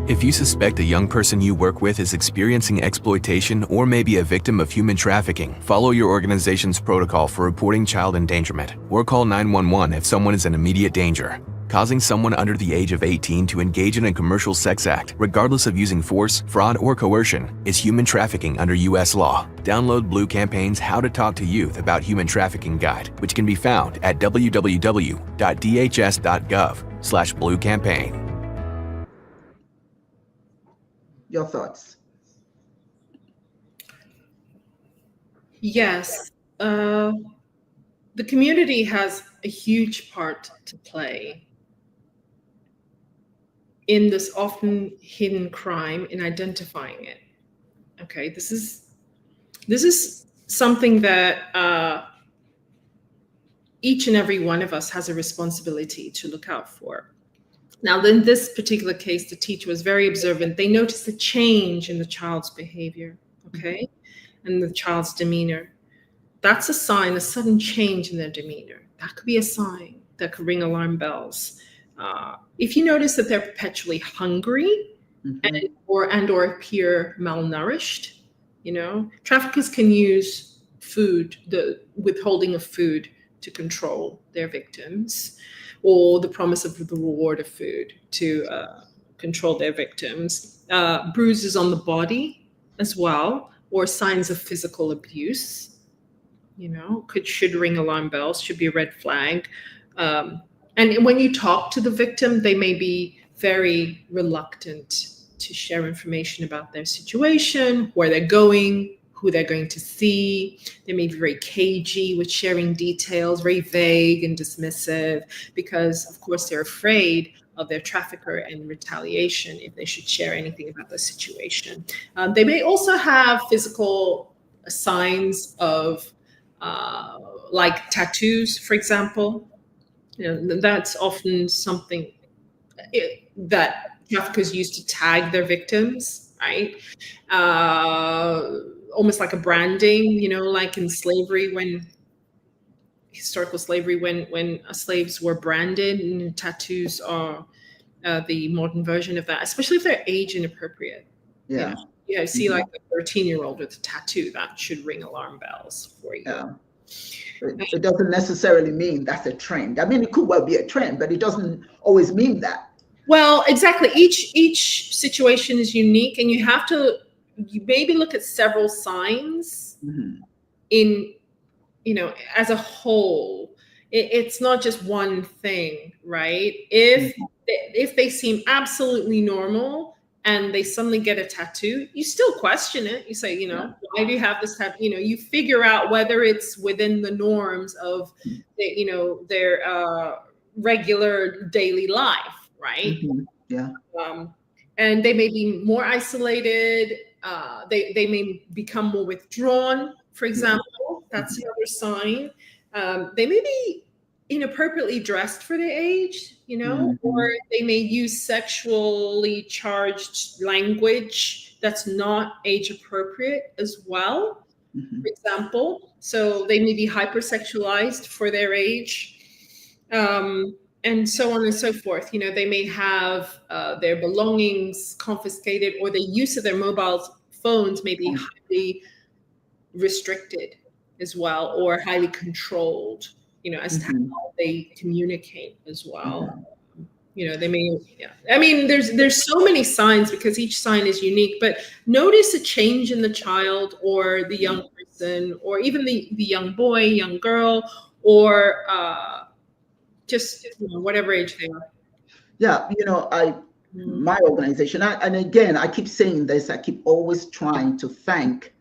If you suspect a young person you work with is experiencing exploitation or may be a victim of human trafficking, follow your organization's protocol for reporting child endangerment or call 911 if someone is in immediate danger. Causing someone under the age of 18 to engage in a commercial sex act, regardless of using force, fraud, or coercion, is human trafficking under U.S. law. Download Blue Campaign's How to Talk to Youth About Human Trafficking Guide, which can be found at www.dhs.gov/bluecampaign. Your thoughts? Yes. The community has a huge part to play in this often hidden crime, in identifying it. Okay, this is something that each and every one of us has a responsibility to look out for. Now, in this particular case, the teacher was very observant. They noticed a change in the child's behavior, okay, and the child's demeanor. That's a sign, a sudden change in their demeanor. That could be a sign that could ring alarm bells. If you notice that they're perpetually hungry and or appear malnourished, you know, traffickers can use food, the withholding of food, to control their victims, or the promise of the reward of food to control their victims. Bruises on the body as well, or signs of physical abuse, you know, should ring alarm bells, should be a red flag. And when you talk to the victim, they may be very reluctant to share information about their situation, where they're going, who they're going to see. They may be very cagey with sharing details, very vague and dismissive, because of course they're afraid of their trafficker and retaliation if they should share anything about the situation. They may also have physical signs of like tattoos, for example. You know, that's often something that traffickers use to tag their victims, right? Almost like a branding, you know, like in slavery, when historical slavery, when slaves were branded, and tattoos are the modern version of that, especially if they're age inappropriate. Yeah. You know? Yeah, see, like a 13-year-old with a tattoo, that should ring alarm bells for you. Yeah. It doesn't necessarily mean that's a trend. I mean, it could well be a trend, but it doesn't always mean that. Well, exactly. Each situation is unique, and you have to maybe look at several signs in, you know, as a whole. It's not just one thing, right? If if they seem absolutely normal and they suddenly get a tattoo, you still question it. You say, why do you have this tattoo? You figure out whether it's within the norms of, their regular daily life, right? Yeah. And they may be more isolated. They may become more withdrawn, for example. That's the other sign. They may be inappropriately dressed for their age, or they may use sexually charged language that's not age appropriate as well, for example. So they may be hypersexualized for their age. And so on and so forth. They may have their belongings confiscated, or the use of their mobile phones may be highly restricted as well, or highly controlled, as to how they communicate as well. They may, I mean, there's so many signs because each sign is unique, but notice a change in the child or the young person, or even the young boy, young girl, or just whatever age they are. Yeah, my organization, and again, I keep saying this, I keep always trying to thank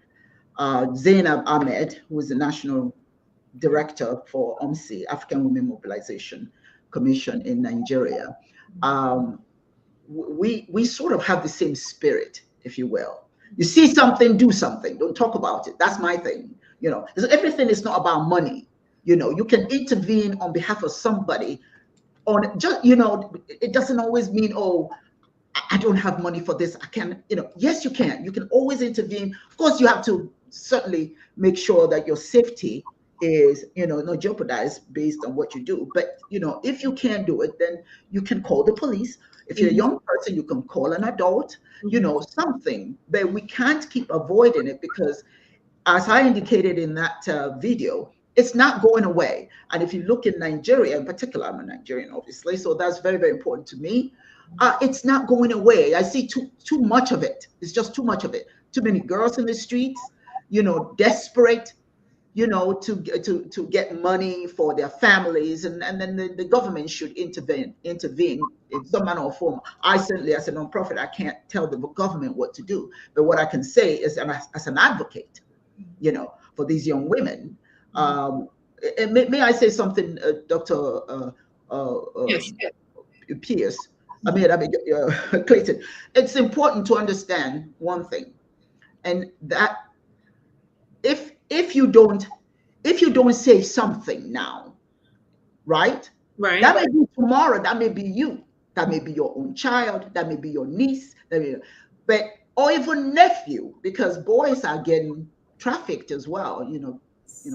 Zainab Ahmed, who is the national director for OMSI, African Women Mobilization Commission in Nigeria. We sort of have the same spirit, if you will. You see something, do something. Don't talk about it. That's my thing. Everything is not about money. You can intervene on behalf of somebody on just, it doesn't always mean, oh, I don't have money for this. I can, yes, you can. You can always intervene. Of course, you have to certainly make sure that your safety is, not jeopardized based on what you do. But, if you can't do it, then you can call the police. If you're a young person, you can call an adult, something. But we can't keep avoiding it because, as I indicated in that video, it's not going away. And if you look in Nigeria in particular, I'm a Nigerian, obviously, so that's very, very important to me. It's not going away. I see too much of it. It's just too much of it. Too many girls in the streets, desperate, to get money for their families, and then the government should intervene in some manner or form. I certainly, as a nonprofit, I can't tell the government what to do, but what I can say is, as an advocate, for these young women. And may I say something, Dr. Yes. Pierce? Clayton. It's important to understand one thing, and that if you don't say something now, right? That may be tomorrow. That may be you. That may be your own child. That may be your niece. Or even nephew, because boys are getting trafficked as well.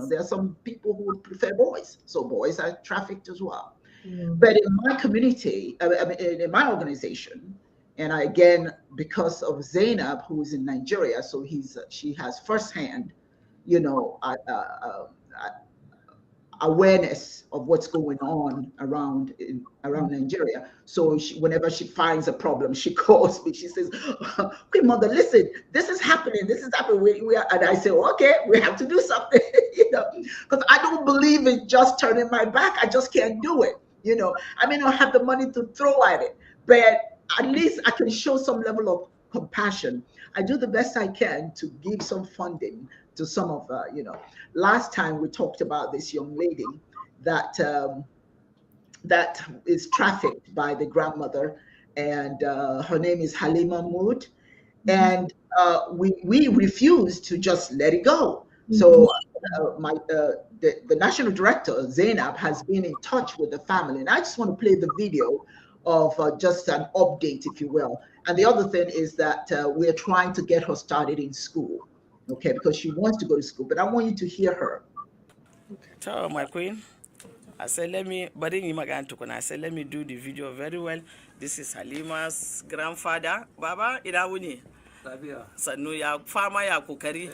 There are some people who would prefer boys, so boys are trafficked as well. But in my community, in my organization, and again, because of Zainab, who is in Nigeria, so she has firsthand, awareness of what's going on around Nigeria. So whenever she finds a problem, she calls me. She says, "Okay, mother, listen, this is happening. This is happening." And I say, "Okay, we have to do something," because I don't believe in just turning my back. I just can't do it. I may not have the money to throw at it, but at least I can show some level of compassion. I do the best I can to give some funding to some of, last time we talked about this young lady that is trafficked by the grandmother, and her name is Halima Mood, and we refused to just let it go. So the national director, Zainab, has been in touch with the family, and I just want to play the video of just an update, if you will. And the other thing is that we're trying to get her started in school, okay, because she wants to go to school, but I want you to hear her. Ciao, my queen. I said, let me do the video very well. This is Halima's grandfather. Baba, Irawuni. Sanu ya fama ya kokari.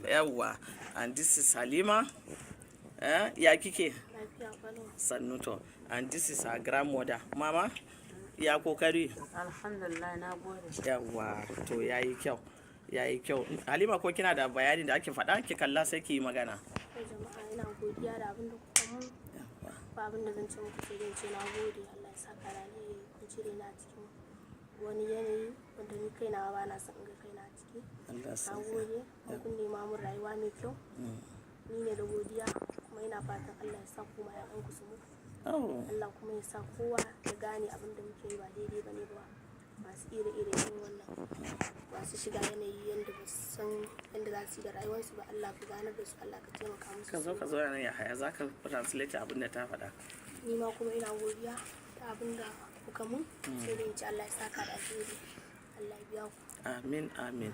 Yawa. And this is Halima. Ya kike. Sanuto. And this is her grandmother. Mama, ya kokari. Alhamdulillah, na gode. Yawa, to yayi kyau. Yayi kyau. Halima, ko kina da bayani da ake faɗa ki kalla sai ki yi magana. Jama'a ina godiya da abin da kuka mun. ba abin da zan ce muku sai dai ce na gode Allah ya saka da ni kun cire na cikin wani yanayi wanda ni kaina ba na son in ga kaina a ciki. Na gode kun nema mun rayuwa mai kyau. Ni ne da godiya kuma ina fatan Allah ya sa kuma ƴaƴanku su mutu. Allah kuma ya sa kowa ya gane abin da muke yi ba daidai bane ba. Masu ire-ire yin wannan masu shiga yanayi yanda ba su san yanda za su yi da rayuwarsu ba. Allah ka ganar da su, Allah ka taimaka musu. Ka zo nan ya haya za ka translate abin da ta faɗa. Ni ma kuma ina godiya da abin da kuka mun sai dai in ci Allah ya saka da alheri. Allah ya biya ku. Amin amin.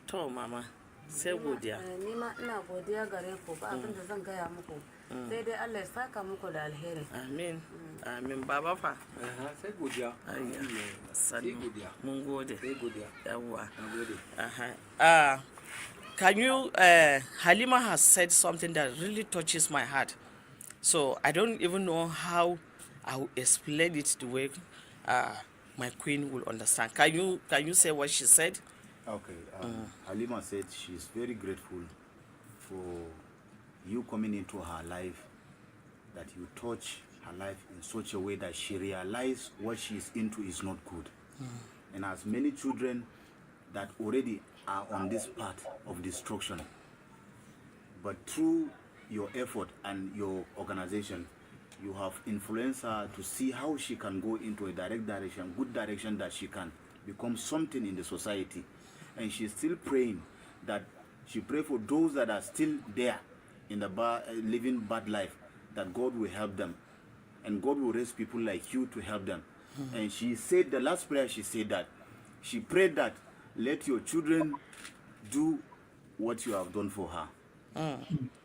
To mama sai godiya. Ni ma ina godiya gare ku ba abin da zan gaya muku. Sai dai Allah ya saka muku da alheri. Amin. Amin baba fa. Sai godiya. Sai godiya. Mun gode. Sai godiya. Yawwa. Gode. Can you Halima has said something that really touches my heart. So I don't even know how I will explain it the way my queen will understand. Can you say what she said? Okay. Halima said she's very grateful for you coming into her life, that you touch her life in such a way that she realizes what she's into is not good. And as many children that already are on this path of destruction, but through your effort and your organization, you have influenced her to see how she can go into a direct direction, good direction, that she can become something in the society. And she's still praying that she pray for those that are still there in the living bad life, that God will help them, and God will raise people like you to help them. And she said, the last prayer she said that she prayed that let your children do what you have done for her.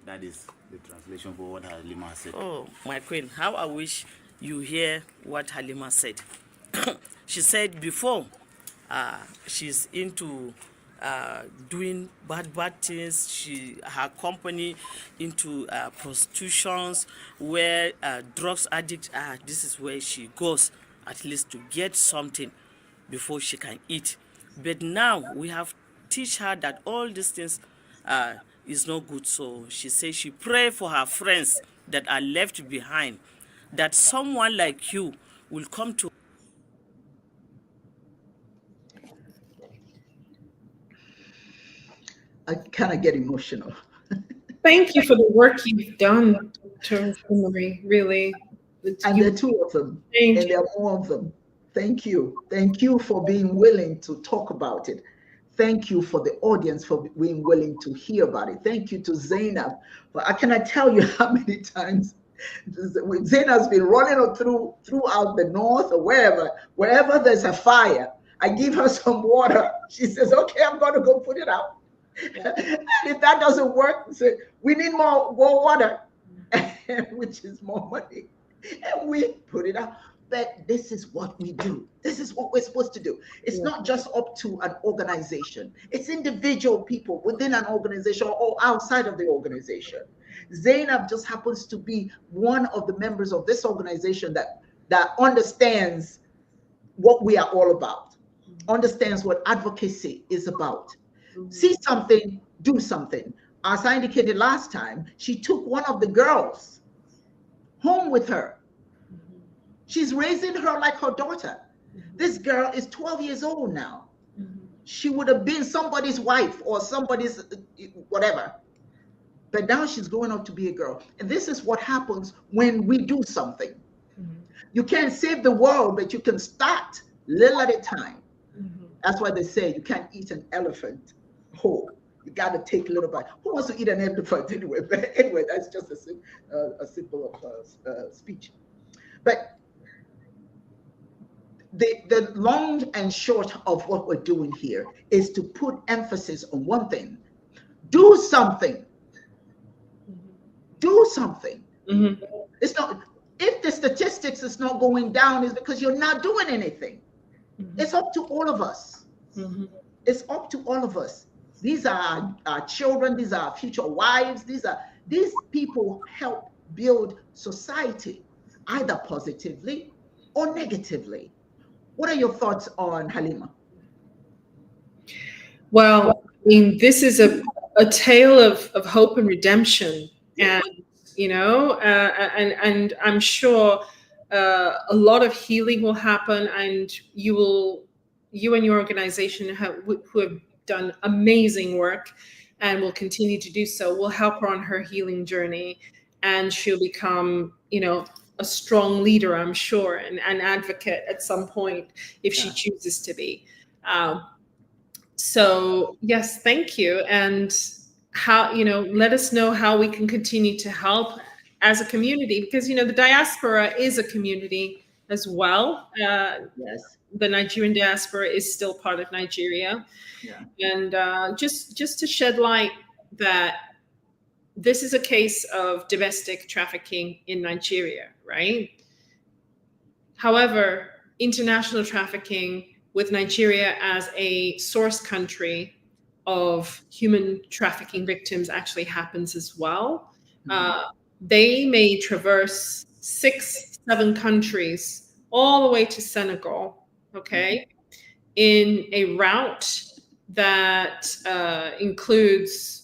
That is the translation for what Halima said. Oh, my queen, how I wish you hear what Halima said. She said before she's into doing bad things. Her company into prostitutions, where drugs addicts are. This is where she goes, at least to get something before she can eat. But now we have teach her that all these things is not good. So she says she pray for her friends that are left behind, that someone like you will come to. I kind of get emotional. Thank you for the work you've done, Dr. Osimiri, really. And there are two of them, and there are more of them. Thank you. Thank you for being willing to talk about it. Thank you for the audience for being willing to hear about it. Thank you to Zainab. But I cannot tell you how many times Zainab's been running throughout the north or wherever there's a fire. I give her some water. She says, okay, I'm going to go put it out. And if that doesn't work, say, we need more water, which is more money. And we put it out. But this is what we do. This is what we're supposed to do. It's not just up to an organization. It's individual people within an organization or outside of the organization. Zainab just happens to be one of the members of this organization that understands what we are all about, understands what advocacy is about. See something, do something. As I indicated last time, she took one of the girls home with her. She's raising her like her daughter. This girl is 12 years old now. She would have been somebody's wife or somebody's whatever. But now she's growing up to be a girl. And this is what happens when we do something. You can't save the world, but you can start little at a time. That's why they say you can't eat an elephant whole. You got to take a little bite. Who wants to eat an elephant anyway? But anyway, that's just a simple speech. But the long and short of what we're doing here is to put emphasis on one thing. Do something. Do something. It's not, if the statistics is not going down, it's because you're not doing anything. It's up to all of us. It's up to all of us. These are our children. These are our future wives. These people help build society, either positively or negatively. What are your thoughts on Halima? Well, I mean, this is a tale of hope and redemption. And you know, and I'm sure a lot of healing will happen, and you and your organization who have done amazing work and will continue to do so, will help her on her healing journey, and she'll become, you know, a strong leader, I'm sure, and an advocate at some point if she chooses to be. So yes, thank you. And how, you know, let us know how we can continue to help as a community, because, you know, the diaspora is a community as well. Yes. The Nigerian diaspora is still part of Nigeria. Yeah. And just to shed light that this is a case of domestic trafficking in Nigeria, right? However, international trafficking with Nigeria as a source country of human trafficking victims actually happens as well. They may traverse 6-7 countries all the way to Senegal, okay, in a route that includes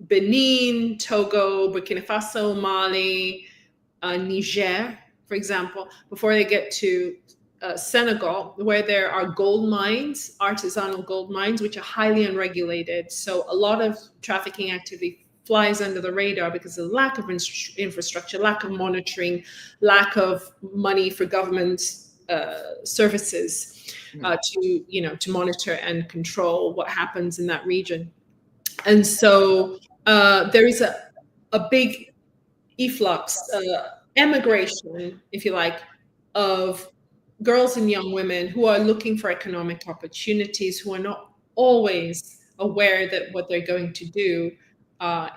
Benin, Togo, Burkina Faso, Mali, Niger, for example, before they get to Senegal, where there are gold mines, artisanal gold mines, which are highly unregulated. So a lot of trafficking activity flies under the radar because of lack of infrastructure, lack of monitoring, lack of money for government services to, you know, to monitor and control what happens in that region. And so there is a big efflux, emigration, if you like, of girls and young women who are looking for economic opportunities, who are not always aware that what they're going to do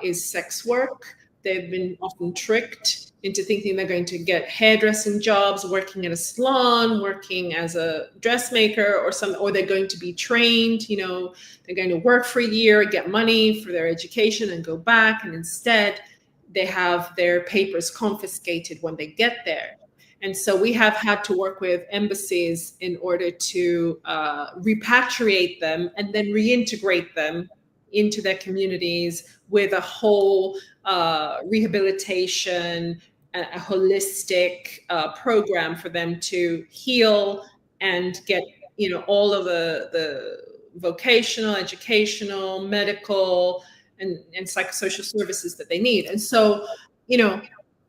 is sex work. They've been often tricked into thinking they're going to get hairdressing jobs, working at a salon, working as a dressmaker or they're going to be trained, you know, they're going to work for a year, get money for their education and go back. And instead they have their papers confiscated when they get there. And so we have had to work with embassies in order to repatriate them and then reintegrate them into their communities with a whole rehabilitation, a holistic program for them to heal and get, you know, all of the vocational, educational, medical, and psychosocial services that they need. And so, you know,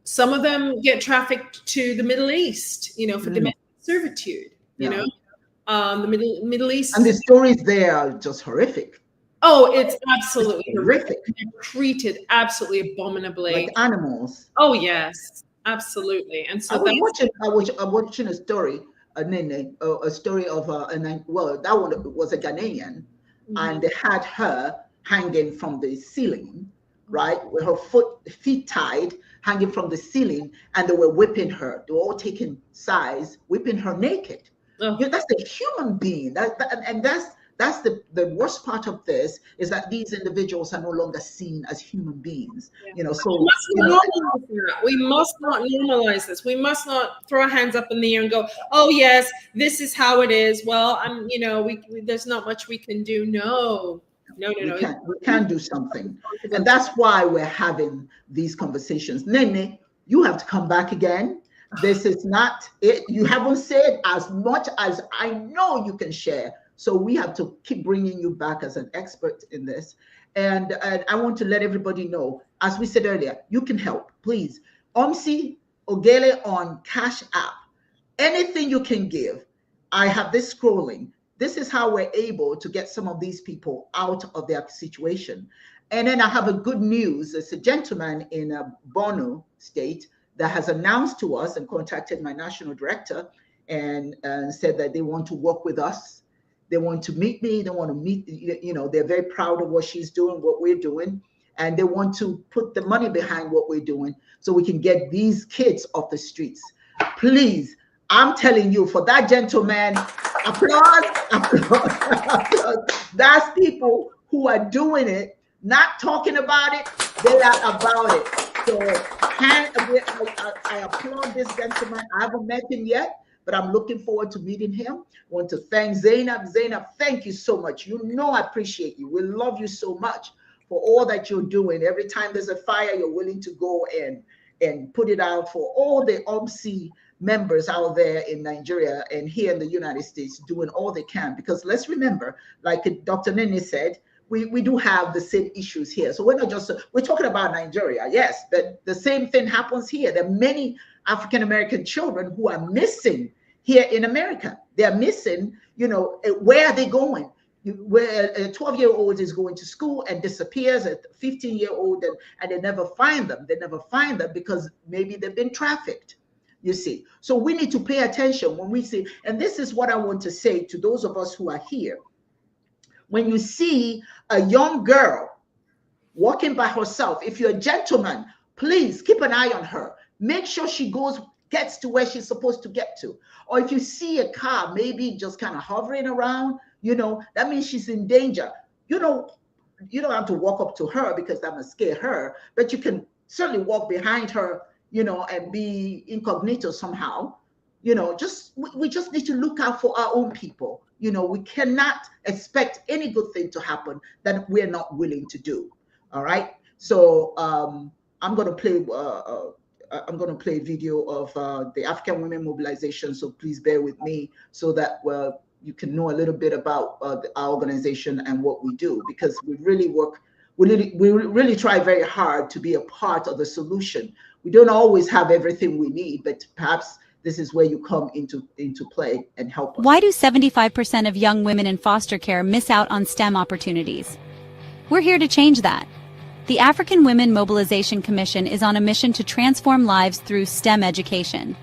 some of them get trafficked to the Middle East, you know, for domestic servitude, you know, the Middle East. And the stories there are just horrific. Oh, it's absolutely horrific. They're treated absolutely abominably. Like animals. Oh, yes, absolutely. And so I was watching a story, a story of, that one was a Ghanaian, and they had her hanging from the ceiling, right, with her feet tied, hanging from the ceiling, and they were whipping her. They were all taking sides, whipping her naked. You know, that's a human being. That's the worst part of this, is that these individuals are no longer seen as human beings. You know, so we must not normalize this. We must not throw our hands up in the air and go, "Oh yes, this is how it is." Well, you know, there's not much we can do. No. We can do something, and that's why we're having these conversations. Nnenne, you have to come back again. This is not it. You haven't said as much as I know you can share. So we have to keep bringing you back as an expert in this. And I want to let everybody know, as we said earlier, you can help. Please, Omsi Ogele on Cash App. Anything you can give. I have this scrolling. This is how we're able to get some of these people out of their situation. And then I have a good news. It's a gentleman in Borno State that has announced to us and contacted my national director and said that they want to work with us. They want to meet me. They want to meet, you know, they're very proud of what she's doing, what we're doing. And they want to put the money behind what we're doing so we can get these kids off the streets. Please, I'm telling you, for that gentleman, applause, applause, applause. That's people who are doing it, not talking about it, they are about it. So I applaud this gentleman. I haven't met him yet, but I'm looking forward to meeting him. I want to thank Zainab. Zainab, thank you so much. You know I appreciate you. We love you so much for all that you're doing. Every time there's a fire, you're willing to go and put it out for all the OMSI members out there in Nigeria and here in the United States, doing all they can. Because let's remember, like Dr. Nnenne said, we do have the same issues here. So we're not just, we're talking about Nigeria, yes, but the same thing happens here. There are many African-American children who are missing here in America. They're missing, you know, where are they going? Where a 12-year-old is going to school and disappears, a 15-year-old, and they never find them. They never find them because maybe they've been trafficked, you see. So we need to pay attention when we see, and this is what I want to say to those of us who are here. When you see a young girl walking by herself, if you're a gentleman, please keep an eye on her. Make sure she gets to where she's supposed to get to. Or if you see a car maybe just kind of hovering around, you know, that means she's in danger. You don't have to walk up to her because that must scare her, but you can certainly walk behind her, you know, and be incognito somehow. You know, we just need to look out for our own people. You know, we cannot expect any good thing to happen that we're not willing to do. All right. So I'm going to play a video of the African Women Mobilization. So please bear with me so that you can know a little bit about our organization and what we do, because we really work. We really try very hard to be a part of the solution. We don't always have everything we need, but perhaps this is where you come into play and help us. Why do 75% of young women in foster care miss out on STEM opportunities? We're here to change that. The African Women Mobilization Commission is on a mission to transform lives through STEM education.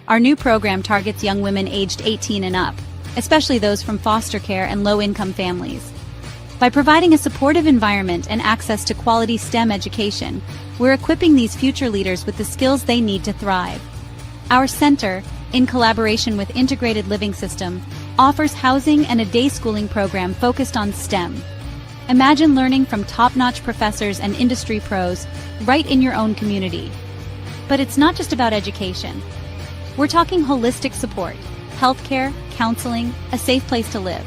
Our new program targets young women aged 18 and up, especially those from foster care and low-income families. By providing a supportive environment and access to quality STEM education, we're equipping these future leaders with the skills they need to thrive. Our center, in collaboration with Integrated Living System, offers housing and a day schooling program focused on STEM. Imagine learning from top-notch professors and industry pros right in your own community. But it's not just about education. We're talking holistic support, healthcare, counseling, a safe place to live.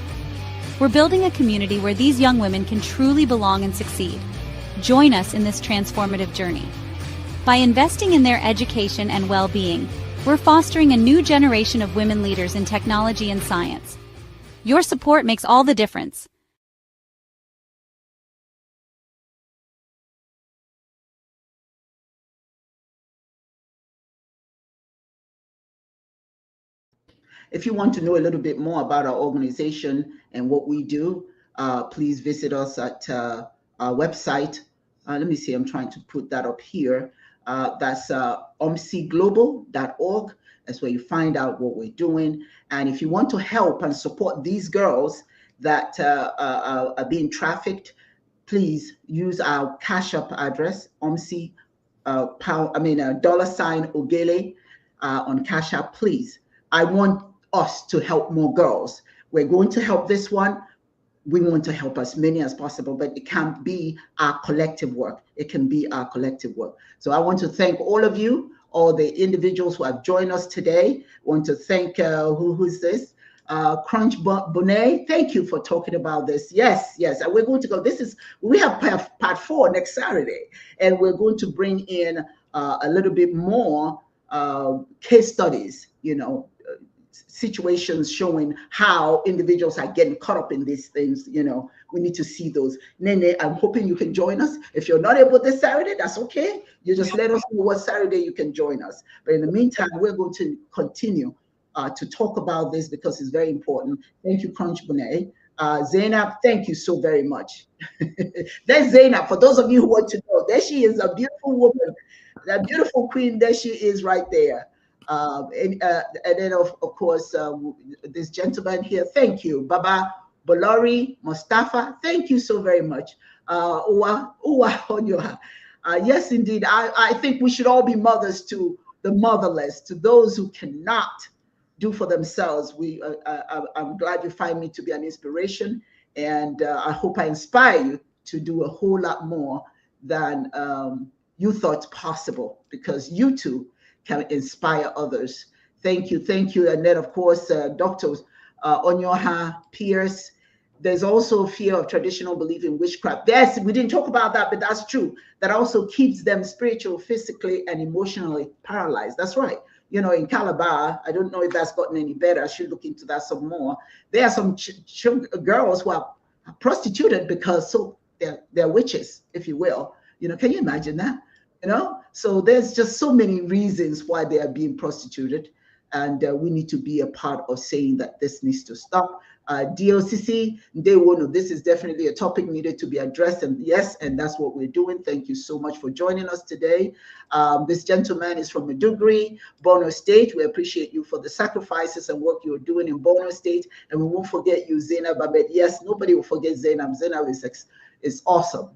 We're building a community where these young women can truly belong and succeed. Join us in this transformative journey. By investing in their education and well-being, we're fostering a new generation of women leaders in technology and science. Your support makes all the difference. If you want to know a little bit more about our organization and what we do, please visit us at our website. Let me see, I'm trying to put that up here. That's omsiglobal.org. That's where you find out what we're doing. And if you want to help and support these girls that are being trafficked, please use our Cash App address, $sign Ogele on Cash App, please. I want us to help more girls. We're going to help this one. We want to help as many as possible, but it can't be our collective work. It can be our collective work. So I want to thank all of you, all the individuals who have joined us today. I want to thank, who's this? Crunch Bonet, thank you for talking about this. Yes, and we're going to go, we have part 4 next Saturday, and we're going to bring in a little bit more case studies, you know, situations showing how individuals are getting caught up in these things. You know, we need to see those. Nnenne, I'm hoping you can join us. If you're not able this Saturday, that's okay. You just let us know what Saturday you can join us. But in the meantime, we're going to continue to talk about this because it's very important. Thank you, Crunch Bonet. Zainab, thank you so very much. There's Zainab. For those of you who want to know, there she is, a beautiful woman, that beautiful queen. There she is right there. And then of course this gentleman here, thank you, Baba Bolori Mustafa, thank you so very much. Uwa Onyioha. Yes indeed, I think we should all be mothers to the motherless, to those who cannot do for themselves. I'm glad you find me to be an inspiration, and I hope I inspire you to do a whole lot more than you thought possible, because you too can inspire others. Thank you. And then of course, Dr. Onyioha Pierce, there's also fear of traditional belief in witchcraft. Yes, we didn't talk about that, but that's true. That also keeps them spiritually, physically, and emotionally paralyzed. That's right. You know, in Calabar, I don't know if that's gotten any better. I should look into that some more. There are some girls who are prostituted because they're witches, if you will. You know, can you imagine that? You know, so there's just so many reasons why they are being prostituted, and we need to be a part of saying that this needs to stop. DOCC, this is definitely a topic needed to be addressed, and yes, and that's what we're doing. Thank you so much for joining us today. This gentleman is from Maiduguri, Borno State. We appreciate you for the sacrifices and work you're doing in Borno State, and we won't forget you, Zainab. But yes, nobody will forget Zainab. Zainab is awesome.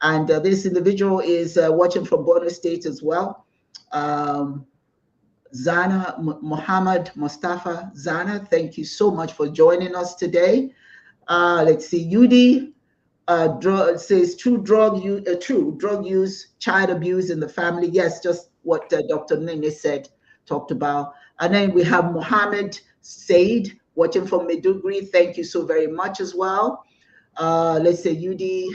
And this individual is watching from Borno State as well. Zana Muhammad Mustafa. Zana, thank you so much for joining us today. Let's see, Yudi says true drug use, child abuse in the family. Yes, just what Dr. Nnenne talked about. And then we have Muhammad Said watching from Maiduguri. Thank you so very much as well. Let's say Yudi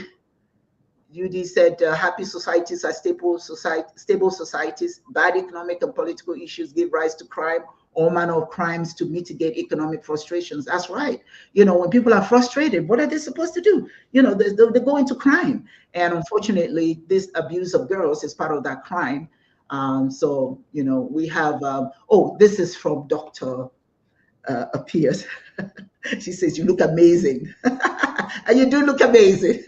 said happy societies are stable societies. Bad economic and political issues give rise to crime, all manner of crimes to mitigate economic frustrations. That's right. You know, when people are frustrated, what are they supposed to do? You know, they go into crime. And unfortunately, this abuse of girls is part of that crime. So, you know, we have, this is from Dr. Pierce. She says, you look amazing. And you do look amazing.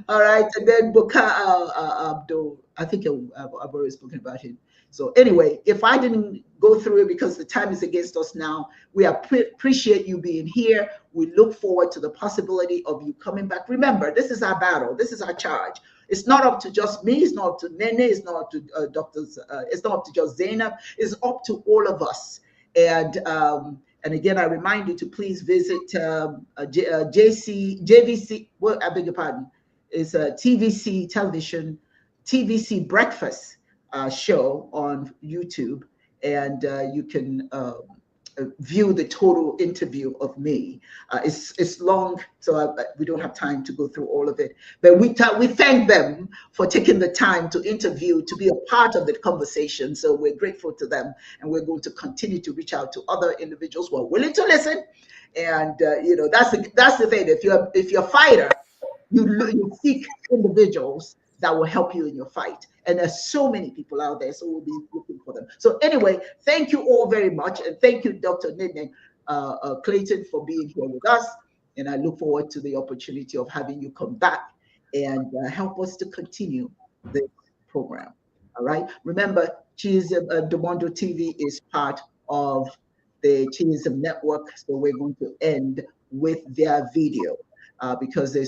All right. And then Abdul, I think I've already spoken about him. So anyway, if I didn't go through it because the time is against us now, we appreciate you being here. We look forward to the possibility of you coming back. Remember, this is our battle. This is our charge. It's not up to just me. It's not up to Nnenne. It's not up to doctors. It's not up to just Zainab. It's up to all of us. And again, I remind you to please visit JVC. Well, I beg your pardon. It's a TVC television, TVC breakfast show on YouTube, and you can view the total interview of me. It's long, so we don't have time to go through all of it. But we thank them for taking the time to interview, to be a part of the conversation. So we're grateful to them, and we're going to continue to reach out to other individuals who are willing to listen. And you know, that's the thing. If you're a fighter, you seek individuals that will help you in your fight. And there's so many people out there, so we'll be looking for them. So anyway, thank you all very much. And thank you, Dr. Nnenne Clayton, for being here with us. And I look forward to the opportunity of having you come back and help us to continue this program. All right. Remember, Domondo TV is part of the Chism Network. So we're going to end with their video because they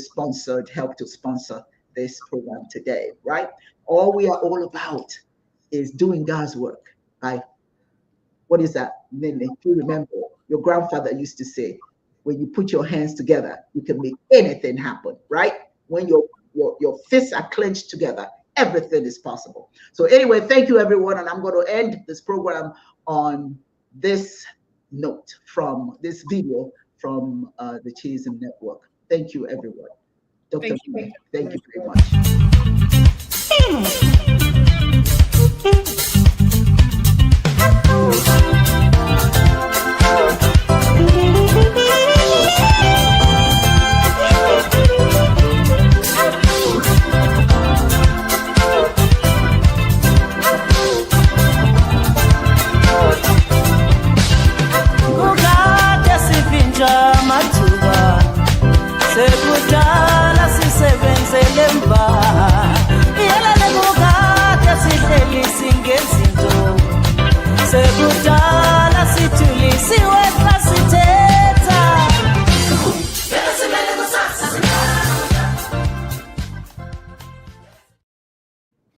helped to sponsor this program today, right? All we are all about is doing God's work, right? What is that? Nnenne, if you remember, your grandfather used to say, when you put your hands together, you can make anything happen, right? When your fists are clenched together, everything is possible. So anyway, thank you, everyone. And I'm going to end this program on this note from this video from the Chism Network. Thank you, everyone. Dr. Thank you very much.